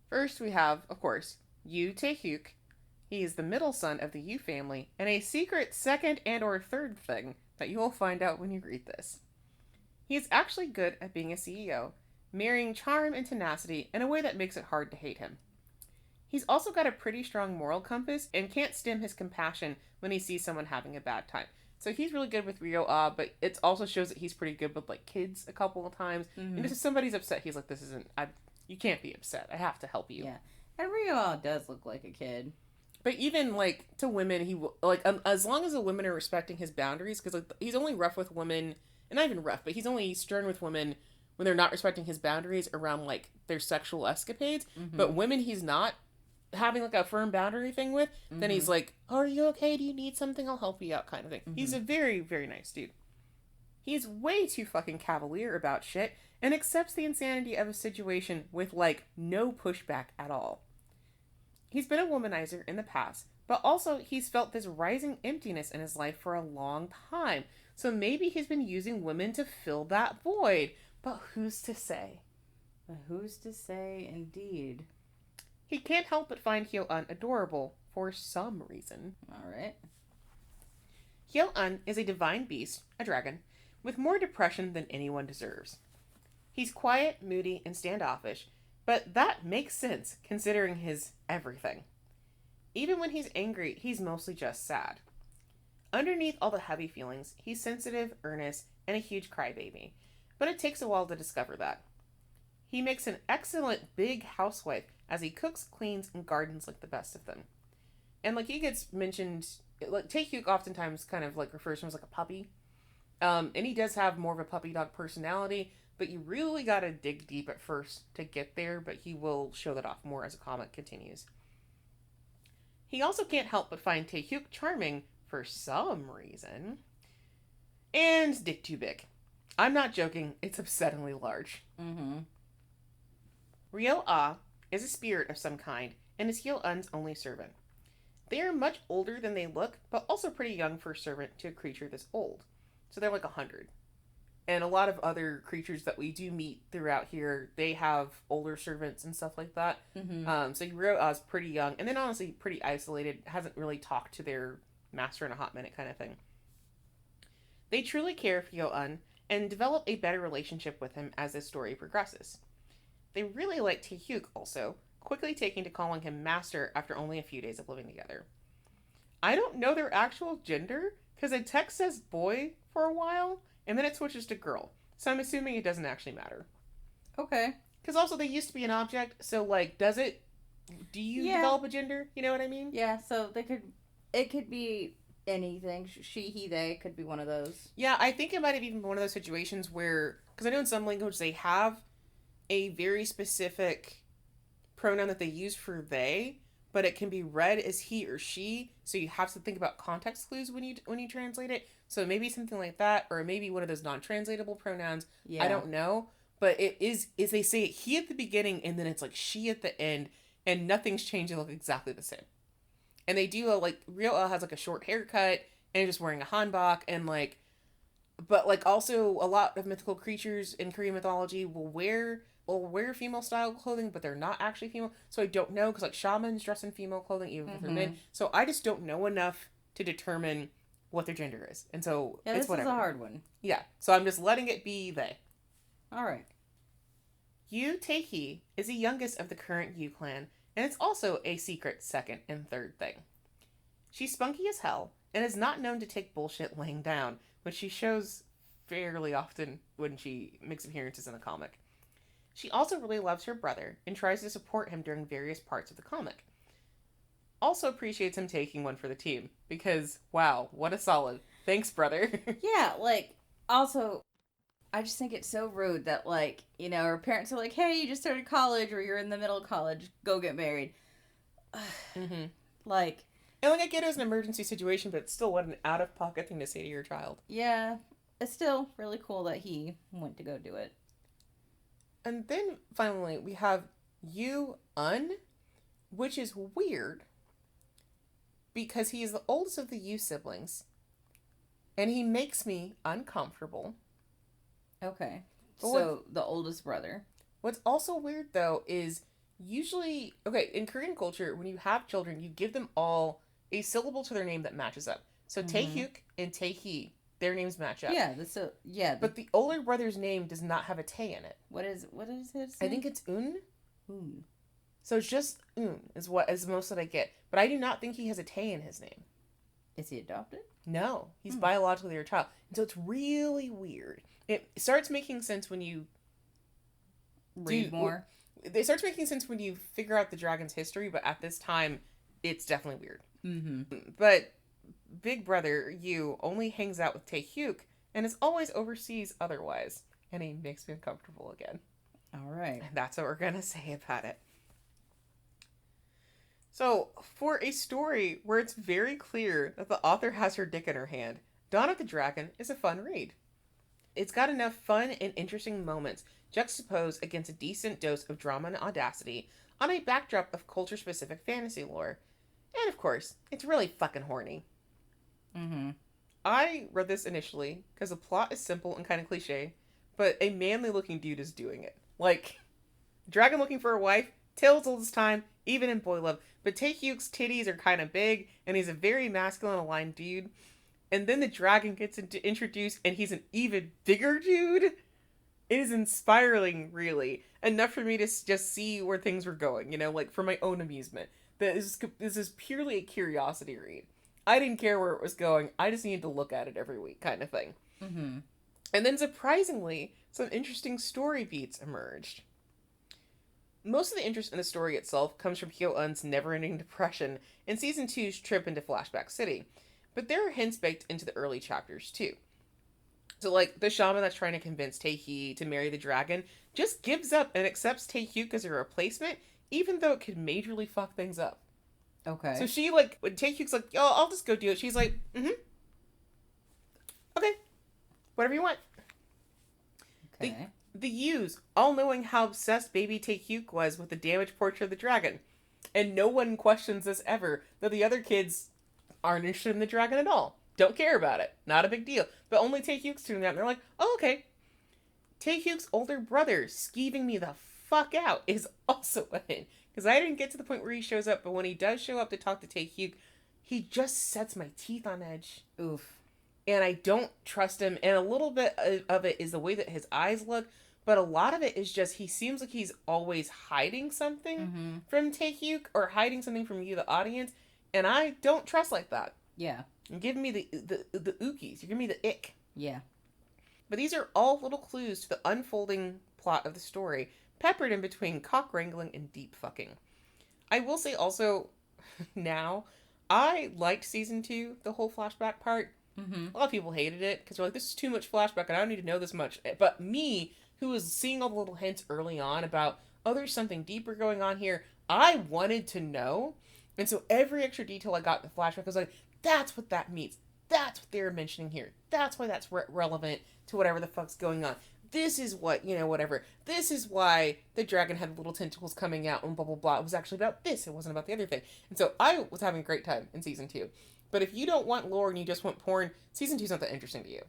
first we have, of course, Yoo Taehyuk. He is the middle son of the Yoo family, and a secret second and or third thing that you will find out when you read this. He is actually good at being a CEO, marrying charm and tenacity in a way that makes it hard to hate him. He's also got a pretty strong moral compass and can't stem his compassion when he sees someone having a bad time. So he's really good with Ryo but it also shows that he's pretty good with, like, kids a couple of times. Mm-hmm. And if somebody's upset, he's like, you can't be upset. I have to help you. Yeah. And Ryo does look like a kid. But even, like, to women, he will, like, as long as the women are respecting his boundaries, because, like, he's only rough with women, and not even rough, but he's only stern with women when they're not respecting his boundaries around, like, their sexual escapades. Mm-hmm. But women he's not having, like, a firm boundary thing with, then he's like, are you okay? Do you need something? I'll help you out, kind of thing. Mm-hmm. He's a very, very nice dude. He's way too fucking cavalier about shit, and accepts the insanity of a situation with, like, no pushback at all. He's been a womanizer in the past, but also he's felt this rising emptiness in his life for a long time. So maybe he's been using women to fill that void. But who's to say? But who's to say, indeed. He can't help but find Hyo-un adorable for some reason. Alright. Hyo-un is a divine beast, a dragon, with more depression than anyone deserves. He's quiet, moody, and standoffish, but that makes sense, considering his everything. Even when he's angry, he's mostly just sad. Underneath all the heavy feelings, he's sensitive, earnest, and a huge crybaby, but it takes a while to discover that. He makes an excellent big housewife as he cooks, cleans, and gardens like the best of them. And, like, he gets mentioned, like, Taehyuk oftentimes kind of, like, refers to him as, like, a puppy. And he does have more of a puppy dog personality, but you really gotta dig deep at first to get there, but he will show that off more as the comic continues. He also can't help but find Taehyuk charming for some reason. And dick too big. I'm not joking. It's upsettingly large. Mm-hmm. Ryo is a spirit of some kind and is Hyo-eun's only servant. They are much older than they look, but also pretty young for a servant to a creature this old. So they're like 100. And a lot of other creatures that we do meet throughout here, they have older servants and stuff like that. Mm-hmm. So Ryo is pretty young, and then honestly pretty isolated, hasn't really talked to their master in a hot minute kind of thing. They truly care for Hyo-eun and develop a better relationship with him as this story progresses. They really like Taehyuk also, quickly taking to calling him master after only a few days of living together. I don't know their actual gender, because the text says boy for a while, and then it switches to girl. So I'm assuming it doesn't actually matter. Okay. Because also they used to be an object, so like, do you develop a gender? You know what I mean? Yeah, so it could be anything. She, he, they could be one of those. Yeah, I think it might have even been one of those situations where, because I know in some languages they have a very specific pronoun that they use for they, but it can be read as he or she, so you have to think about context clues when you translate it. So maybe something like that, or maybe one of those non-translatable pronouns. Yeah. I don't know, but it is they say it he at the beginning and then it's like she at the end, and nothing's changed. They look exactly the same. And they do Ryo has like a short haircut and just wearing a hanbok, and but also a lot of mythical creatures in Korean mythology will wear female style clothing, but they're not actually female. So I don't know, because shamans dress in female clothing even if they're men. So I just don't know enough to determine what their gender is, and so yeah, it's whatever. This is a hard one. Yeah, so I'm just letting it be they. All right. Yoo Taehyuk is the youngest of the current Yoo clan, and it's also a secret second and third thing. She's spunky as hell and is not known to take bullshit laying down, which she shows fairly often when she makes appearances in the comic. She also really loves her brother and tries to support him during various parts of the comic. Also appreciates him taking one for the team, because, wow, what a solid. Thanks, brother. Yeah, also, I just think it's so rude that, her parents are like, hey, you just started college, or you're in the middle of college, go get married. Mm-hmm. And, I get it as an emergency situation, but it's still what an out-of-pocket thing to say to your child. Yeah, it's still really cool that he went to go do it. And then, finally, we have Yoo-eun, which is weird, because he is the oldest of the Yoo siblings, and he makes me uncomfortable. Okay. So, the oldest brother. What's also weird, though, is usually, in Korean culture, when you have children, you give them all a syllable to their name that matches up. So, Taehyuk and Taehi, their names match up. Yeah, but the older brother's name does not have a Tae in it. What is his name? I think it's Un. Un. So it's just Un is most that I get. But I do not think he has a Tae in his name. Is he adopted? No, he's biologically their child. And so it's really weird. It starts making sense when you read more. It starts making sense when you figure out the dragon's history, but at this time, it's definitely weird. Mm-hmm. But Big Brother Yoo only hangs out with Taehyuk and is always overseas otherwise, and he makes me uncomfortable again. All right. And that's what we're gonna say about it. So, for a story where it's very clear that the author has her dick in her hand, Dawn of the Dragon is a fun read. It's got enough fun and interesting moments juxtaposed against a decent dose of drama and audacity on a backdrop of culture-specific fantasy lore. And of course, it's really fucking horny. Mm-hmm. I read this initially because the plot is simple and kind of cliche, but a manly-looking dude is doing it. Dragon looking for a wife, tales all this time, even in boy love, but Taehyuk's titties are kind of big, and he's a very masculine aligned dude. And then the dragon gets introduced, and he's an even bigger dude. It is inspiring, really. Enough for me to just see where things were going, for my own amusement. This is purely a curiosity read. I didn't care where it was going. I just needed to look at it every week, kind of thing. Mm-hmm. And then, surprisingly, some interesting story beats emerged. Most of the interest in the story itself comes from Hyo-eun's never-ending depression and Season 2's trip into Flashback City. But there are hints baked into the early chapters, too. So, the shaman that's trying to convince Taehyuk to marry the dragon just gives up and accepts Taehyuk as a replacement, even though it could majorly fuck things up. Okay. So she, when Taehyuk's like, oh, I'll just go do it, she's like, mm-hmm. Okay. Whatever you want. Okay. The Yoos, all knowing how obsessed baby Taehyuk was with the damaged portrait of the dragon. And no one questions this ever, that the other kids aren't interested in the dragon at all. Don't care about it. Not a big deal. But only Taehyuk's doing that, and they're like, oh, okay. Taehyuk's older brother, skeeving me the fuck out, is also in. Because I didn't get to the point where he shows up, but when he does show up to talk to Taehyuk, he just sets my teeth on edge. Oof. And I don't trust him. And a little bit of it is the way that his eyes look. But a lot of it is just he seems like he's always hiding something from Taehyuk or hiding something from you, the audience. And I don't trust like that. Yeah. You're giving me the ookies. You're giving me the ick. Yeah. But these are all little clues to the unfolding plot of the story, peppered in between cock wrangling and deep fucking. I will say also, now, I liked season 2, the whole flashback part. A lot of people hated it because they're like, this is too much flashback and I don't need to know this much. But me, who was seeing all the little hints early on about, oh, there's something deeper going on here, I wanted to know. And so every extra detail I got in the flashback, I was like, that's what that means. That's what they were mentioning here. That's why that's relevant to whatever the fuck's going on. This is what, whatever. This is why the dragon had little tentacles coming out and blah, blah, blah. It was actually about this. It wasn't about the other thing. And so I was having a great time in season 2. But if you don't want lore and you just want porn, season 2 is not that interesting to you.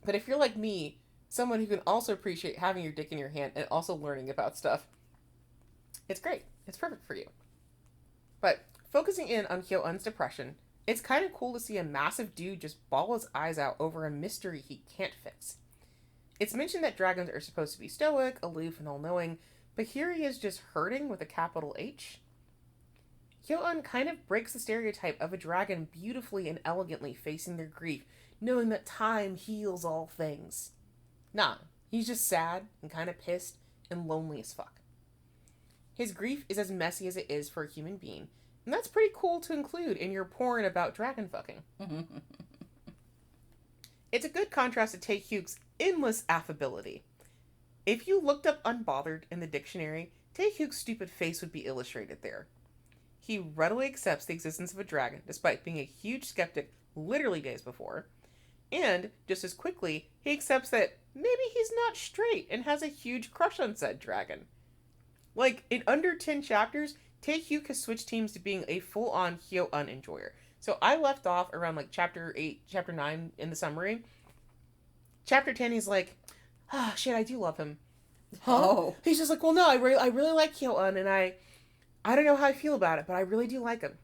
But if you're like me, someone who can also appreciate having your dick in your hand and also learning about stuff, it's great. It's perfect for you. But focusing in on Hyo-eun's depression, it's kind of cool to see a massive dude just bawl his eyes out over a mystery he can't fix. It's mentioned that dragons are supposed to be stoic, aloof, and all-knowing, but here he is just hurting with a capital H. Hyo-eun kind of breaks the stereotype of a dragon beautifully and elegantly facing their grief, knowing that time heals all things. Nah, he's just sad and kind of pissed and lonely as fuck. His grief is as messy as it is for a human being, and that's pretty cool to include in your porn about dragon fucking. It's a good contrast to Taehyuk's endless affability. If you looked up unbothered in the dictionary, Taehyuk's stupid face would be illustrated there. He readily accepts the existence of a dragon, despite being a huge skeptic literally days before. And, just as quickly, he accepts that maybe he's not straight and has a huge crush on said dragon. Like, in under 10 chapters, Taehyuk has switched teams to being a full-on Hyo-eun enjoyer. So I left off around, like, chapter 8, chapter 9 in the summary. Chapter 10, he's like, ah, shit, I do love him. Huh? Oh. He's just like, well, no, I really like Hyo-eun, and I don't know how I feel about it, but I really do like him.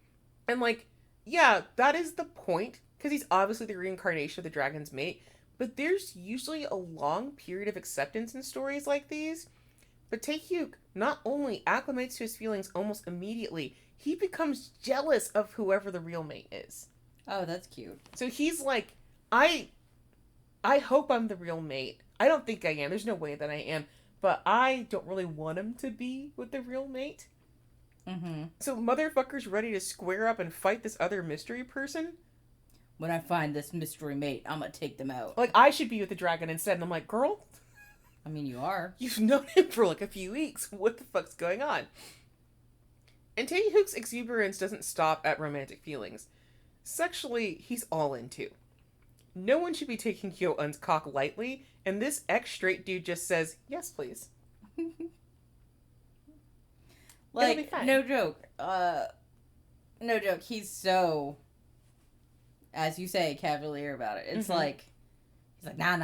And, like, yeah, that is the point, because he's obviously the reincarnation of the dragon's mate, but there's usually a long period of acceptance in stories like these. But Taehyuk not only acclimates to his feelings almost immediately, he becomes jealous of whoever the real mate is. Oh, that's cute. So he's like, I hope I'm the real mate. I don't think I am. There's no way that I am. But I don't really want him to be with the real mate. So motherfucker's ready to square up and fight this other mystery person. When I find this mystery mate, I'm gonna take them out. Like, I should be with the dragon instead. And I'm like, girl... I mean, you are. You've known him for like a few weeks. What the fuck's going on? And Taehyuk's exuberance doesn't stop at romantic feelings. Sexually, he's all in too. No one should be taking Hyo-eun's cock lightly, and this ex-straight dude just says, yes, please. Like, no joke. No joke. He's so, as you say, cavalier about it. It's like, he's like, nah,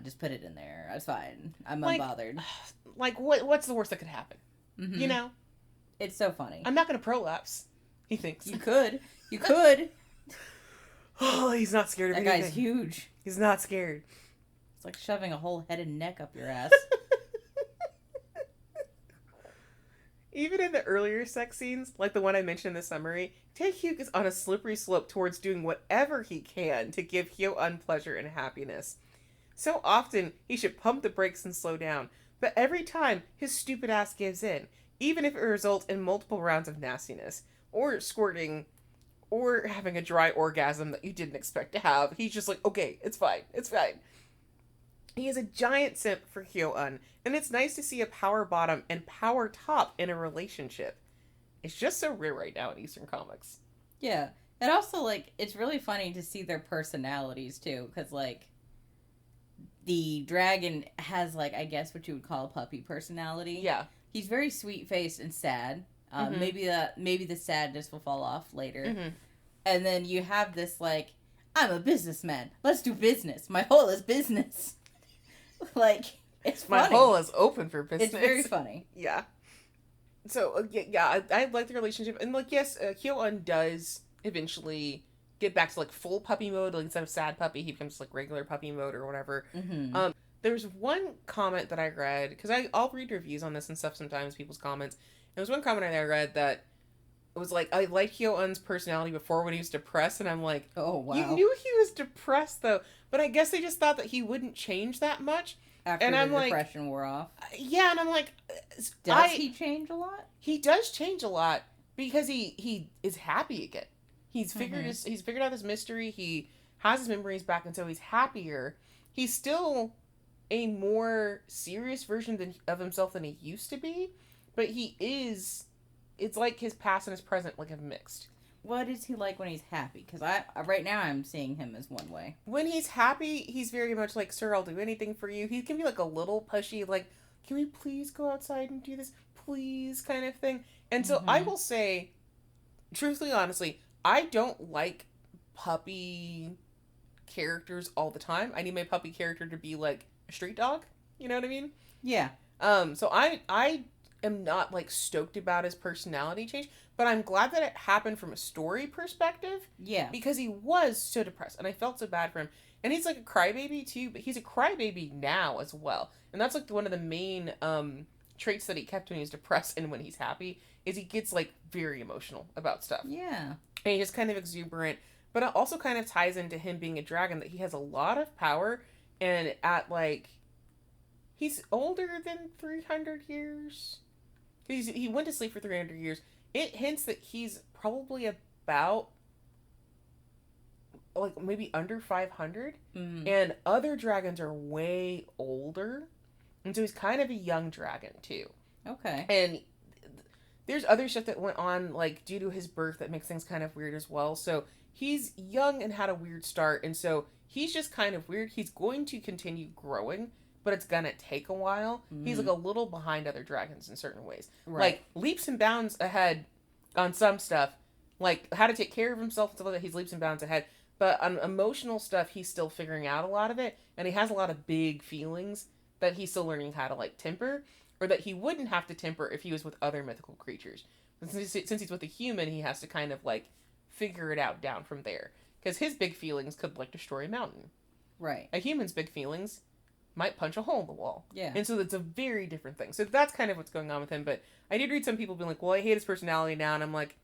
just put it in there. That's fine. I'm unbothered. Like, what's the worst that could happen? You know? It's so funny. I'm not going to prolapse, he thinks. You could. You could. Oh, he's not scared of anything. That guy's huge. He's not scared. It's like shoving a whole head and neck up your ass. Even in the earlier sex scenes, like the one I mentioned in the summary, Taehyuk is on a slippery slope towards doing whatever he can to give Hyo-eun pleasure and happiness. So often, he should pump the brakes and slow down, but every time, his stupid ass gives in, even if it results in multiple rounds of nastiness, or squirting, or having a dry orgasm that you didn't expect to have. He's just like, okay, it's fine, it's fine. He is a giant simp for Hyo-eun, and it's nice to see a power bottom and power top in a relationship. It's just so rare right now in Eastern comics. Yeah. And also, like, it's really funny to see their personalities, too, because, like, the dragon has, like, I guess what you would call a puppy personality. Yeah. He's very sweet-faced and sad. Maybe the sadness will fall off later. Mm-hmm. And then you have this, like, I'm a businessman. Let's do business. My hole is business. Like, it's funny. My hole is open for business. It's very funny. Yeah. So, I like the relationship. And, like, yes, Hyo-un does eventually get back to, like, full puppy mode. Like, instead of sad puppy, he becomes, like, regular puppy mode or whatever. Mm-hmm. There's one comment that I read, because I'll read reviews on this and stuff sometimes, people's comments. And there was one comment I read that was like, I liked Hyo-un's personality before when he was depressed, and I'm like, oh, wow. You knew he was depressed, though. But I guess they just thought that he wouldn't change that much. After and the I'm depression wore off. Yeah, and I'm like... Does he change a lot? He does change a lot, because he is happy again. He's figured he's figured out this mystery, he has his memories back, and so he's happier. He's still a more serious version of himself than he used to be, but he is... It's like his past and his present, like, have mixed. What is he like when he's happy? Because right now I'm seeing him as one way. When he's happy, he's very much like, sir, I'll do anything for you. He can be, like, a little pushy, like, can we please go outside and do this? Please, kind of thing. And so I will say, truthfully, honestly, I don't like puppy characters all the time. I need my puppy character to be, like, a street dog. You know what I mean? Yeah. So I am not, like, stoked about his personality change, but I'm glad that it happened from a story perspective. Yeah. Because he was so depressed, and I felt so bad for him. And he's, like, a crybaby, too, but he's a crybaby now as well. And that's, like, one of the main traits that he kept when he was depressed and when he's happy, is he gets, like, very emotional about stuff. Yeah. And he's just kind of exuberant, but it also kind of ties into him being a dragon, that he has a lot of power, and at, like, he's older than 300 years. He went to sleep for 300 years. It hints that he's probably about, like, maybe under 500. Mm. And other dragons are way older. And so he's kind of a young dragon, too. Okay. And there's other stuff that went on, like, due to his birth that makes things kind of weird as well. So he's young and had a weird start. And so he's just kind of weird. He's going to continue growing, but it's gonna take a while. Mm-hmm. He's, like, a little behind other dragons in certain ways. Right. Like, leaps and bounds ahead on some stuff. Like, how to take care of himself and stuff like that, he's leaps and bounds ahead. But on emotional stuff, he's still figuring out a lot of it. And he has a lot of big feelings that he's still learning how to, like, temper. Or that he wouldn't have to temper if he was with other mythical creatures. Since he's with a human, he has to kind of, like, figure it out down from there. Because his big feelings could, like, destroy a mountain. Right. A human's big feelings might punch a hole in the wall. Yeah. And so it's a very different thing. So that's kind of what's going on with him. But I did read some people being like, well, I hate his personality now. And I'm like,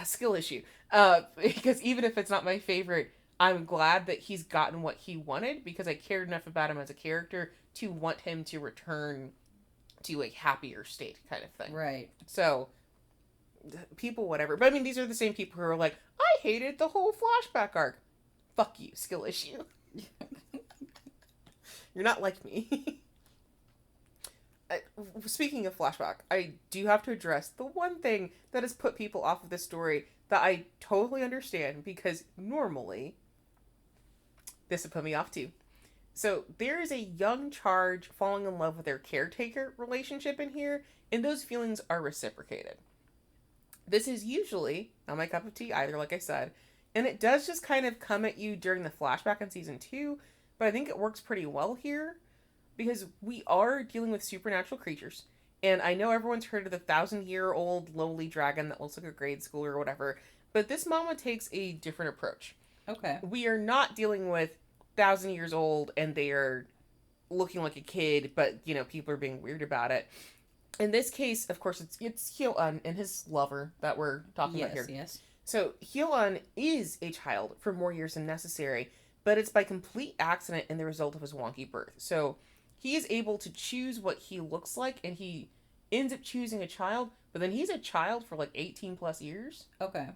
skill issue. Because even if it's not my favorite, I'm glad that he's gotten what he wanted, because I cared enough about him as a character to want him to return to a happier state, kind of thing. Right. So, people, whatever. But I mean, these are the same people who are like, I hated the whole flashback arc. Fuck you, skill issue. You're not like me. Speaking of flashback, I do have to address the one thing that has put people off of this story that I totally understand, because normally this would put me off too. So there is a young charge falling in love with their caretaker relationship in here, and those feelings are reciprocated. This is usually not my cup of tea either, like I said, and it does just kind of come at you during the flashback in season 2, but I think it works pretty well here, because we are dealing with supernatural creatures. And I know everyone's heard of the 1,000-year-old lowly dragon that looks like a grade schooler or whatever, but this mama takes a different approach. Okay. We are not dealing with 1,000 years old and they are looking like a kid, but, you know, people are being weird about it. In this case, of course, it's Hyo-un and his lover that we're talking about here. Yes. So Hyo-un is a child for more years than necessary, but it's by complete accident and the result of his wonky birth. So he is able to choose what he looks like, and he ends up choosing a child, but then he's a child for like 18 plus years. Okay.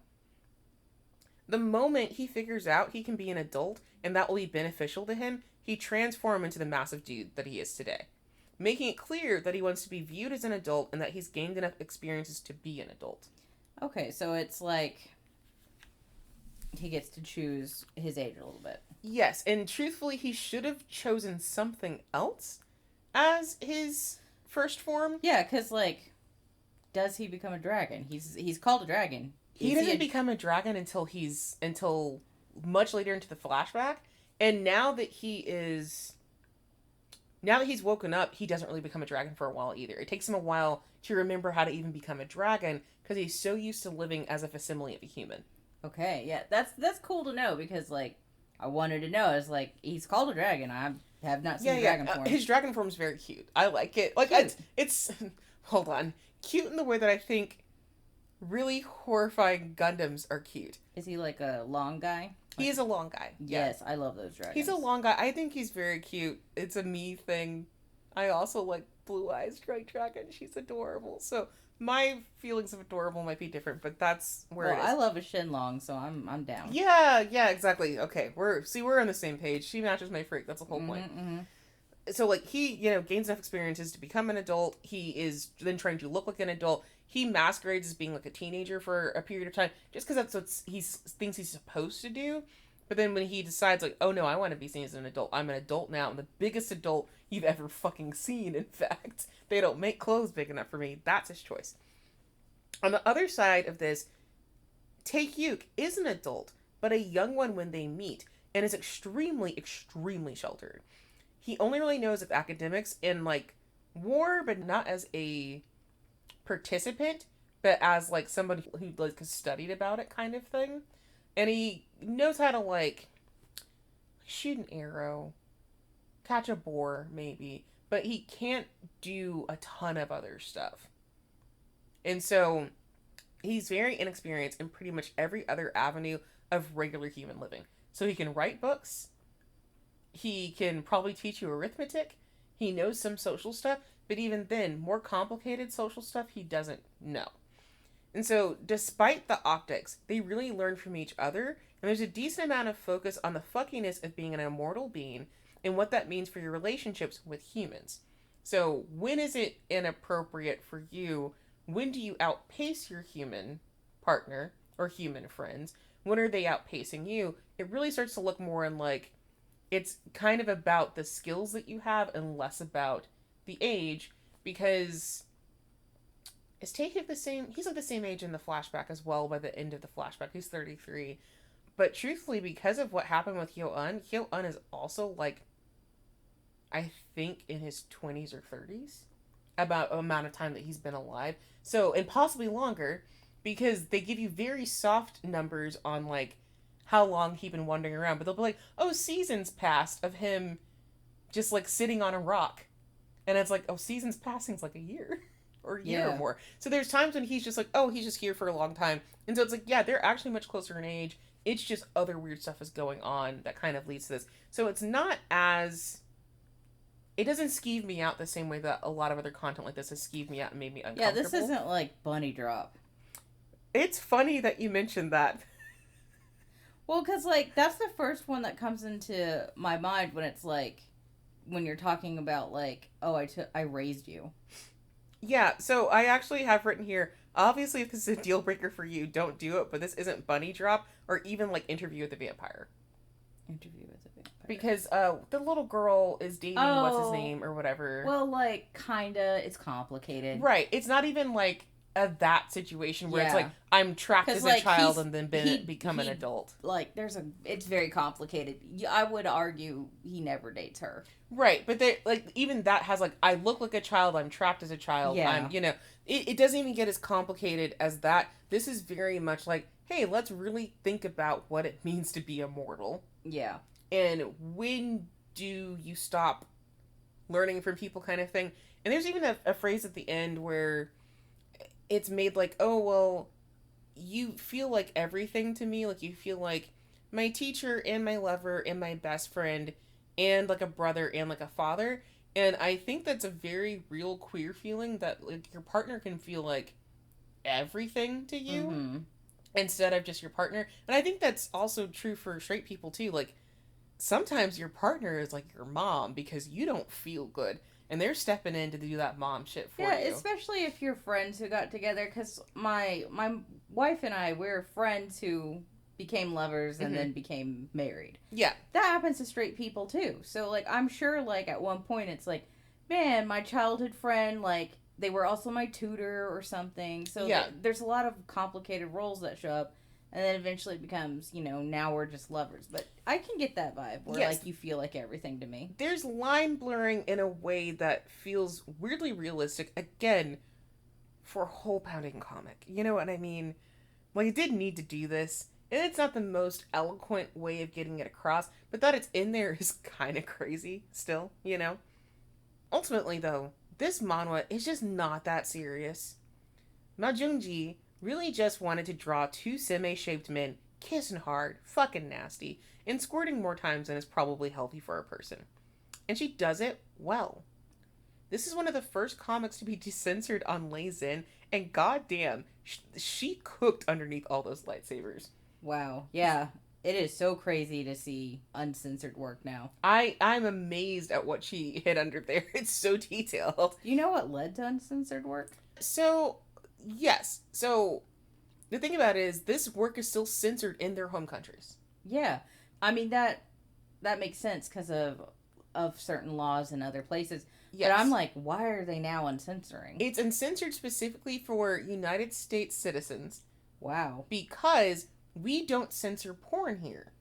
The moment he figures out he can be an adult and that will be beneficial to him, he transforms into the massive dude that he is today, making it clear that he wants to be viewed as an adult and that he's gained enough experiences to be an adult. Okay, so it's like he gets to choose his age a little bit. Yes, and truthfully, he should have chosen something else as his first form. Yeah, because, like, does he become a dragon? He's called a dragon. He doesn't become a dragon until much later into the flashback. And now that he's woken up, he doesn't really become a dragon for a while either. It takes him a while to remember how to even become a dragon because he's so used to living as a facsimile of a human. Okay, yeah, that's cool to know because, like, I wanted to know. It's like, he's called a dragon. I have not seen dragon form. His dragon form is very cute. I like it. Like, it's hold on, cute in the way that I think really horrifying Gundams are cute. Is he like a long guy? He is a long guy. Yes, I love those dragons. He's a long guy. I think he's very cute. It's a me thing. I also like Blue Eyes Strike Dragon. She's adorable. So my feelings of adorable might be different, but that's where it is. I love a Shenlong, so I'm down. Yeah, exactly. Okay, we're on the same page. She matches my freak. That's the whole point. Mm-hmm. So, like, he, gains enough experiences to become an adult. He is then trying to look like an adult. He masquerades as being, like, a teenager for a period of time, just because that's what he thinks he's supposed to do. But then when he decides, like, oh, no, I want to be seen as an adult. I'm an adult now. I'm the biggest adult you've ever fucking seen, in fact. They don't make clothes big enough for me. That's his choice. On the other side of this, Taehyuk is an adult, but a young one when they meet, and is extremely, extremely sheltered. He only really knows of academics and, like, war, but not as a participant, but as, like, somebody who, like, has studied about it kind of thing. And he knows how to, like, shoot an arrow, catch a boar, maybe, but he can't do a ton of other stuff. And so, he's very inexperienced in pretty much every other avenue of regular human living. So he can write books. He can probably teach you arithmetic. He knows some social stuff, but even then, more complicated social stuff he doesn't know. And so, despite the optics, they really learn from each other, and there's a decent amount of focus on the fuckiness of being an immortal being and what that means for your relationships with humans. So, when is it inappropriate for you? When do you outpace your human partner or human friends? When are they outpacing you? It really starts to look more in, like, it's kind of about the skills that you have and less about the age, because is Taehyuk the same? He's like the same age in the flashback as well by the end of the flashback. He's 33. But truthfully, because of what happened with Hyo-eun is also, like, I think in his 20s or 30s. About the amount of time that he's been alive. So, and possibly longer, because they give you very soft numbers on, like, how long he's been wandering around. But they'll be like, oh, seasons passed of him just, like, sitting on a rock. And it's like, oh, seasons passing is like a year. Or a year or more. So there's times when he's just like, oh, he's just here for a long time. And so it's like, yeah, they're actually much closer in age. It's just other weird stuff is going on that kind of leads to this. So it's not as... It doesn't skeeve me out the same way that a lot of other content like this has skeeved me out and made me uncomfortable. Yeah, this isn't like Bunny Drop. It's funny that you mentioned that. Well, because, like, that's the first one that comes into my mind when it's, like, when you're talking about, like, oh, I raised you. Yeah, so I actually have written here, obviously if this is a deal breaker for you, don't do it, but this isn't Bunny Drop or even, like, Interview with the Vampire. Interview with the Vampire. Because the little girl is dating what's his name or whatever. Well, like, kinda, it's complicated. Right, it's not even, like, that situation where it's like, I'm trapped as a child and then become an adult. Like, it's very complicated. I would argue he never dates her. Right, but they, like, even that has, like, I look like a child, I'm trapped as a child, I'm, it doesn't even get as complicated as that. This is very much like, hey, let's really think about what it means to be immortal. Yeah. And when do you stop learning from people kind of thing. And there's even a phrase at the end where it's made like, oh, well, you feel like everything to me. Like, you feel like my teacher and my lover and my best friend and, like, a brother and, like, a father. And I think that's a very real queer feeling that, like, your partner can feel like everything to you instead of just your partner. And I think that's also true for straight people, too. Like, sometimes your partner is, like, your mom because you don't feel good. And they're stepping in to do that mom shit for you. Yeah, especially if you're friends who got together. Because my wife and I, we're friends who became lovers and then became married. Yeah. That happens to straight people too. So, like, I'm sure, like, at one point it's like, man, my childhood friend, like, they were also my tutor or something. So, yeah. there's a lot of complicated roles that show up. And then eventually it becomes, you know, now we're just lovers. But I can get that vibe where, like, you feel like everything to me. There's line blurring in a way that feels weirdly realistic, again, for a hole-pounding comic. You know what I mean? Like, it did need to do this. And it's not the most eloquent way of getting it across, but that it's in there is kind of crazy still, you know? Ultimately, though, this manhwa is just not that serious. Ma Jeung Ji really just wanted to draw two semi-shaped men kissing hard, fucking nasty, and squirting more times than is probably healthy for a person. And she does it well. This is one of the first comics to be decensored on Lei-Zin, and goddamn, she cooked underneath all those lightsabers. Wow. Yeah. It is so crazy to see uncensored work now. I'm amazed at what she hid under there. It's so detailed. Do you know what led to uncensored work? So, yes. So, the thing about it is, this work is still censored in their home countries. Yeah. I mean, that makes sense because of certain laws in other places. Yes. But I'm like, why are they now uncensoring? It's uncensored specifically for United States citizens. Wow. Because we don't censor porn here.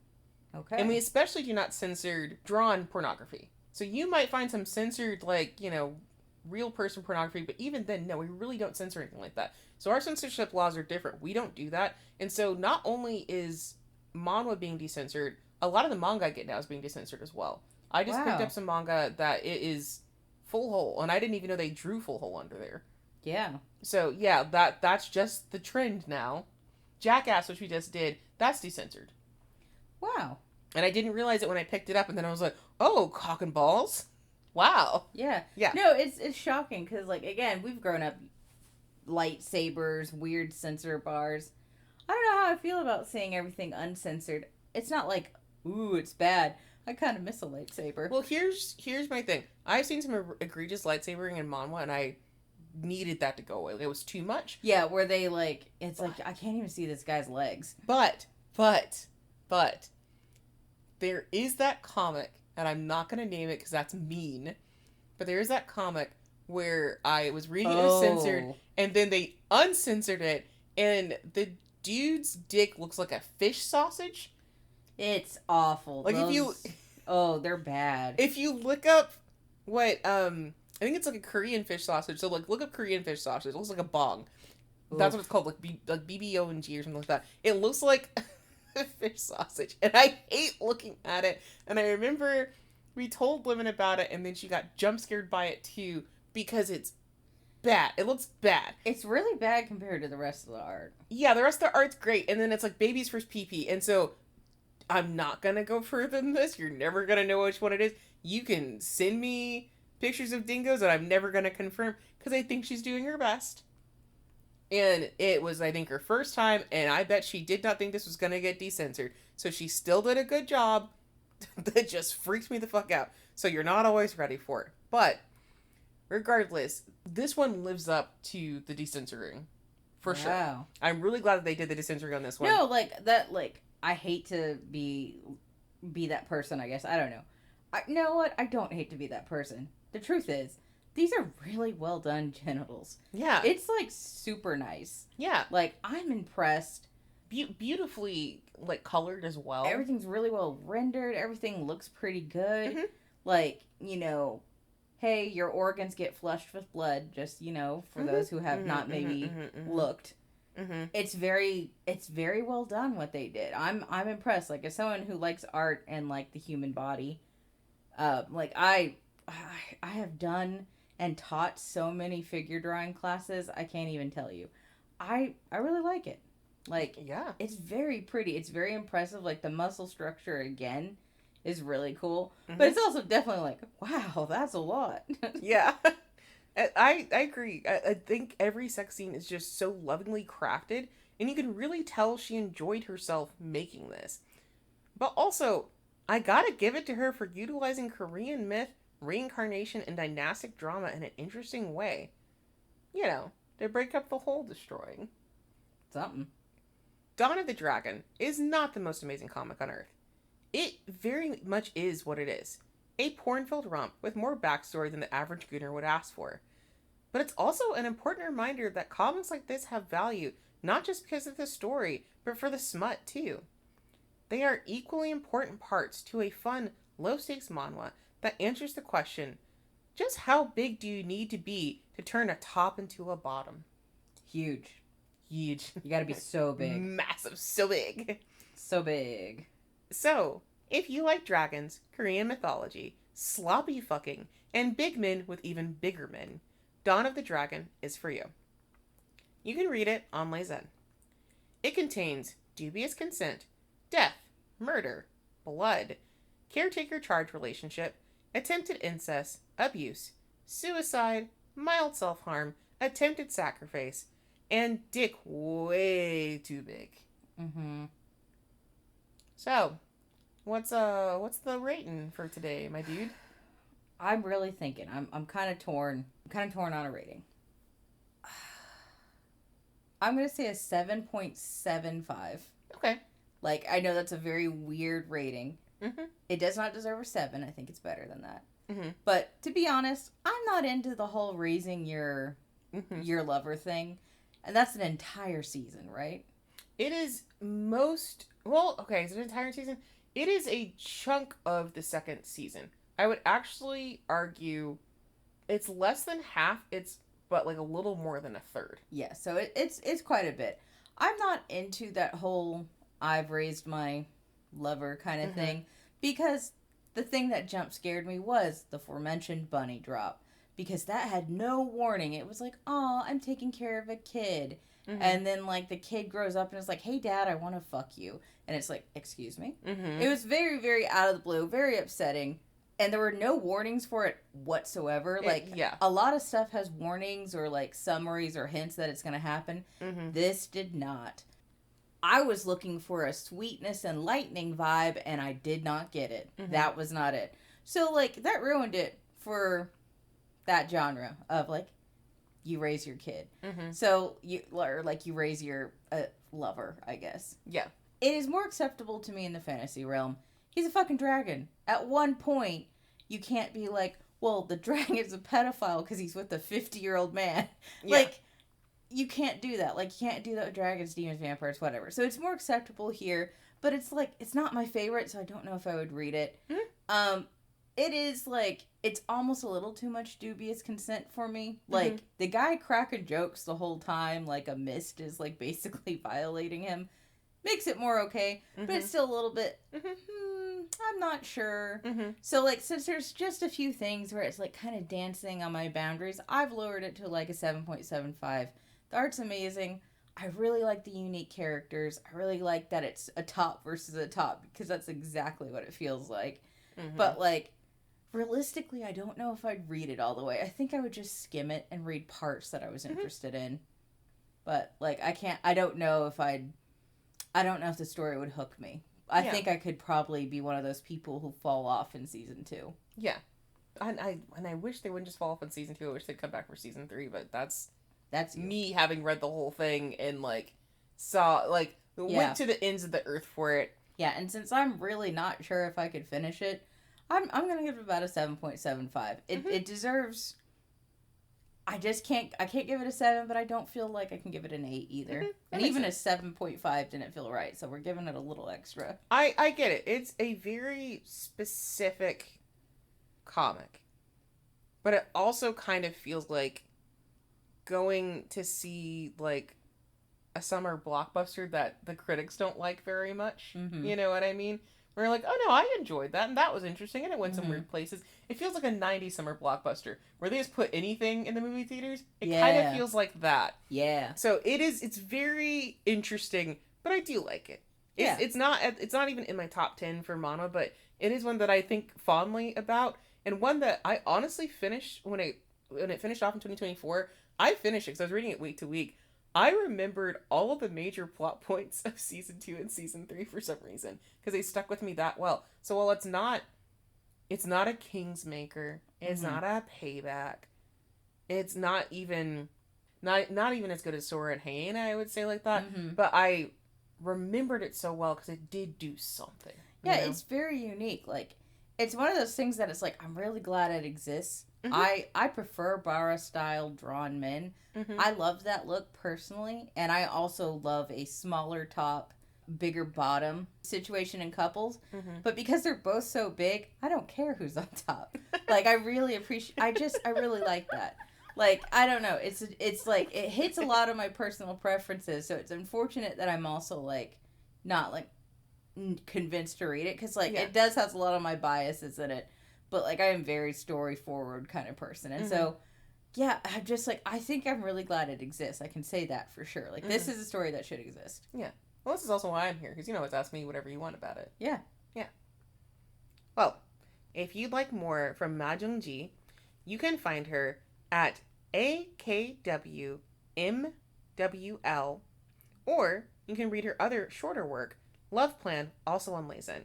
Okay. And we especially do not censor drawn pornography. So you might find some censored, like, you know, real person pornography, but even then, no, we really don't censor anything like that. So our censorship laws are different. We don't do that. And so not only is manhwa being decensored, a lot of the manga I get now is being decensored as well. I just picked up some manga that it is full hole, and I didn't even know they drew full hole under there. Yeah. So, yeah, that's just the trend now. Jackass, which we just did, that's decensored. Wow. And I didn't realize it when I picked it up, and then I was like, oh, cock and balls? Wow. Yeah. Yeah. No, it's shocking, because, like, again, we've grown up lightsabers, weird censor bars. I don't know how I feel about seeing everything uncensored. It's not like, ooh, it's bad. I kind of miss a lightsaber. Well, here's my thing. I've seen some egregious lightsabering in manhwa, and I needed that to go away. It was too much. Yeah, where they, like, it's like, I can't even see this guy's legs. But, there is that comic, and I'm not going to name it because that's mean, but there is that comic where I was reading it was censored, and then they uncensored it, and the dude's dick looks like a fish sausage. It's awful. Like, they're bad. If you look up what, I think it's like a Korean fish sausage. So, like, look up Korean fish sausage. It looks like a bong. Oof. That's what it's called, like BBONG or something like that. It looks like a fish sausage, and I hate looking at it. And I remember we told Lemon about it, and then she got jump scared by it too because it's bad. It looks bad. It's really bad compared to the rest of the art. Yeah, the rest of the art's great, and then it's like baby's first pee-pee, and so I'm not gonna go further than this. You're never gonna know which one it is. You can send me pictures of dingoes that I'm never gonna confirm because I think she's doing her best. And it was, I think, her first time, and I bet she did not think this was gonna get decensored. So she still did a good job. That just freaks me the fuck out. So you're not always ready for it. But regardless, this one lives up to the decensoring. For sure. I'm really glad that they did the decensoring on this one. No, like, that, like, I hate to be that person, I guess. I don't know. You know what? I don't hate to be that person. The truth is, these are really well done genitals. Yeah. It's, like, super nice. Yeah. Like, I'm impressed. Beautifully, like, colored as well. Everything's really well rendered. Everything looks pretty good. Mm-hmm. Like, you know, hey, your organs get flushed with blood, just, you know, for those who have not maybe looked. Mm-hmm. It's very well done what they did. I'm impressed. Like, as someone who likes art and, like, the human body, like, I have done and taught so many figure drawing classes, I can't even tell you. I really like it. Like, yeah, it's very pretty. It's very impressive. Like, the muscle structure, again, is really cool. Mm-hmm. But it's also definitely like, wow, that's a lot. Yeah. I agree. I think every sex scene is just so lovingly crafted, and you can really tell she enjoyed herself making this. But also, I gotta give it to her for utilizing Korean myth, reincarnation, and dynastic drama in an interesting way. You know, to break up the whole destroying. Something. Dawn of the Dragon is not the most amazing comic on Earth. It very much is what it is. A porn-filled romp with more backstory than the average gooner would ask for. But it's also an important reminder that comics like this have value, not just because of the story, but for the smut too. They are equally important parts to a fun, low-stakes manhwa that answers the question, just how big do you need to be to turn a top into a bottom? Huge. Huge. You gotta be so big. Massive. So big. So big. So, if you like dragons, Korean mythology, sloppy fucking, and big men with even bigger men, Dawn of the Dragon is for you. You can read it on Leizen. It contains dubious consent, death, murder, blood, caretaker-charge relationship, attempted incest, abuse, suicide, mild self-harm, attempted sacrifice, and dick way too big. Mm-hmm. So, what's the rating for today, my dude? I'm really thinking. I'm kind of torn. I'm kind of torn on a rating. I'm gonna say a 7.75. Okay. Like, I know that's a very weird rating. Mm-hmm. It does not deserve a 7. I think it's better than that. Mm-hmm. But to be honest, I'm not into the whole raising your lover thing, and that's an entire season, right? It is it's an entire season. It is a chunk of the second season. I would actually argue it's less than half. But like a little more than a third. Yeah, so it's quite a bit. I'm not into that whole I've raised my lover kind of thing, because the thing that jump scared me was the aforementioned bunny drop, because that had no warning. It was like, oh, I'm taking care of a kid. And then like the kid grows up and is like, hey dad, I want to fuck you. And it's like, excuse me? It was very, very out of the blue, very upsetting. And there were no warnings for it whatsoever. A lot of stuff has warnings or like summaries or hints that it's going to happen. This did not. I was looking for a sweetness and lightning vibe, and I did not get it. That was not it. So like that ruined it for that genre of like, you raise your kid. So you raise your lover, I guess. Yeah. It is more acceptable to me in the fantasy realm. He's a fucking dragon. At one point, you can't be like, well, the dragon's a pedophile because he's with a 50-year-old man. Yeah. Like, you can't do that. Like, you can't do that with dragons, demons, vampires, whatever. So it's more acceptable here, but it's like, it's not my favorite, so I don't know if I would read it. It is like, it's almost a little too much dubious consent for me. Like, the guy cracking jokes the whole time, like a mist is like basically violating him. Makes it more okay, but it's still a little bit, I'm not sure. So, like, since there's just a few things where it's, like, kind of dancing on my boundaries, I've lowered it to, like, a 7.75. The art's amazing. I really like the unique characters. I really like that it's a top versus a top, because that's exactly what it feels like. But, like, realistically, I don't know if I'd read it all the way. I think I would just skim it and read parts that I was interested in. But, like, I don't know if the story would hook me. I think I could probably be one of those people who fall off in season 2. Yeah. And I wish they wouldn't just fall off in season 2. I wish they'd come back for season 3, but that's me having read the whole thing and, like, went to the ends of the earth for it. Yeah, and since I'm really not sure if I could finish it, I'm going to give it about a 7.75. It deserves... I can't give it a 7, but I don't feel like I can give it an 8 either. And even a 7.5 didn't feel right, so we're giving it a little extra. I get it. It's a very specific comic. But it also kind of feels like going to see, like, a summer blockbuster that the critics don't like very much. You know what I mean? We're like, oh no, I enjoyed that, and that was interesting, and it went some weird places. It feels like a 90s summer blockbuster, where they just put anything in the movie theaters. It kind of feels like that. Yeah. So it's very interesting, but I do like it. It's not even in my top 10 for Mama, but it is one that I think fondly about, and one that I honestly finished when it finished off in 2024. I finished it because I was reading it week to week. I remembered all of the major plot points of season 2 and season 3 for some reason, because they stuck with me that well. So while it's not a Kingsmaker, it's not a Payback, it's not even as good as Sora and Hyena, I would say, like that. But I remembered it so well because it did do something. Yeah, it's very unique. Like, it's one of those things that it's like, I'm really glad it exists. Mm-hmm. I prefer Bara style drawn men. Mm-hmm. I love that look personally, and I also love a smaller top, bigger bottom situation in couples. Mm-hmm. But because they're both so big, I don't care who's on top. Like, I really appreciate. I really like that. Like, I don't know. It's like it hits a lot of my personal preferences. So it's unfortunate that I'm also like not like convinced to read it because like it does have a lot of my biases in it. But like I am very story forward kind of person, and so yeah, I'm just like I think I'm really glad it exists. I can say that for sure. Like this is a story that should exist. Yeah. Well, this is also why I'm here because you know always ask me whatever you want about it. Yeah. Yeah. Well, if you'd like more from Ma Jeung Ji, you can find her at AKWMWL, or you can read her other shorter work, Love Plan, also on Lazen.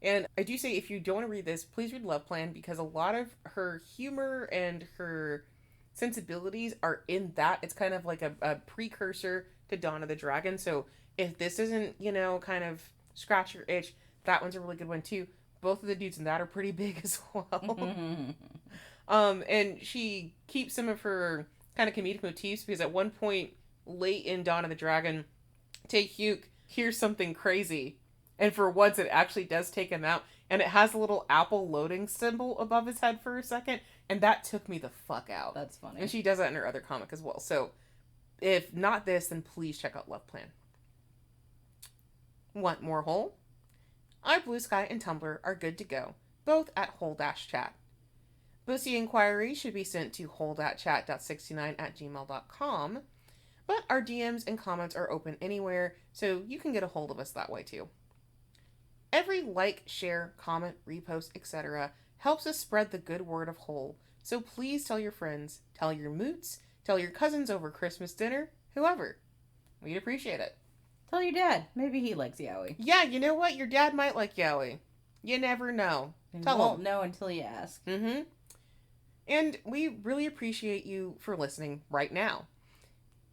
And I do say if you don't want to read this, please read Love Plan because a lot of her humor and her sensibilities are in that. It's kind of like a precursor to Dawn of the Dragon. So if this isn't, kind of scratch your itch, that one's a really good one too. Both of the dudes in that are pretty big as well. And she keeps some of her kind of comedic motifs because at one point late in Dawn of the Dragon, Taehyuk hears something crazy. And for once, it actually does take him out. And it has a little Apple loading symbol above his head for a second. And that took me the fuck out. That's funny. And she does that in her other comic as well. So, if not this, then please check out Love Plan. Want more Hole? Our Bluesky and Tumblr are good to go. Both at hole-chat. Boosty inquiries should be sent to hole.chat.69@gmail.com. But our DMs and comments are open anywhere. So you can get a hold of us that way too. Every like, share, comment, repost, etc. helps us spread the good word of Hole. So please tell your friends, tell your moots, tell your cousins over Christmas dinner, whoever. We'd appreciate it. Tell your dad. Maybe he likes yaoi. Yeah, you know what? Your dad might like yaoi. You never know. You won't know until you ask. Mm-hmm. And we really appreciate you for listening right now.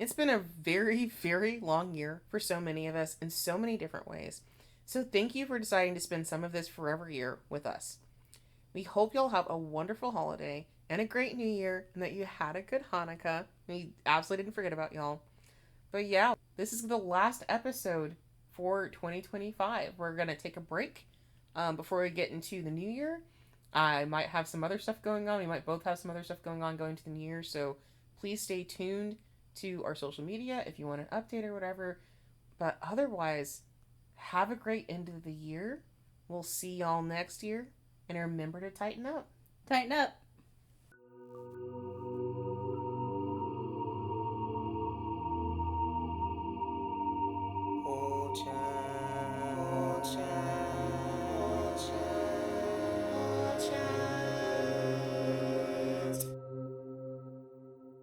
It's been a very, very long year for so many of us in so many different ways. So thank you for deciding to spend some of this forever year with us. We hope you'll have a wonderful holiday and a great new year and that you had a good Hanukkah. We absolutely didn't forget about y'all. But yeah, this is the last episode for 2025. We're going to take a break before we get into the new year. I might have some other stuff going on. We might both have some other stuff going on going to the new year. So please stay tuned to our social media if you want an update or whatever. But otherwise, have a great end of the year. We'll see y'all next year. And remember to tighten up. Tighten up.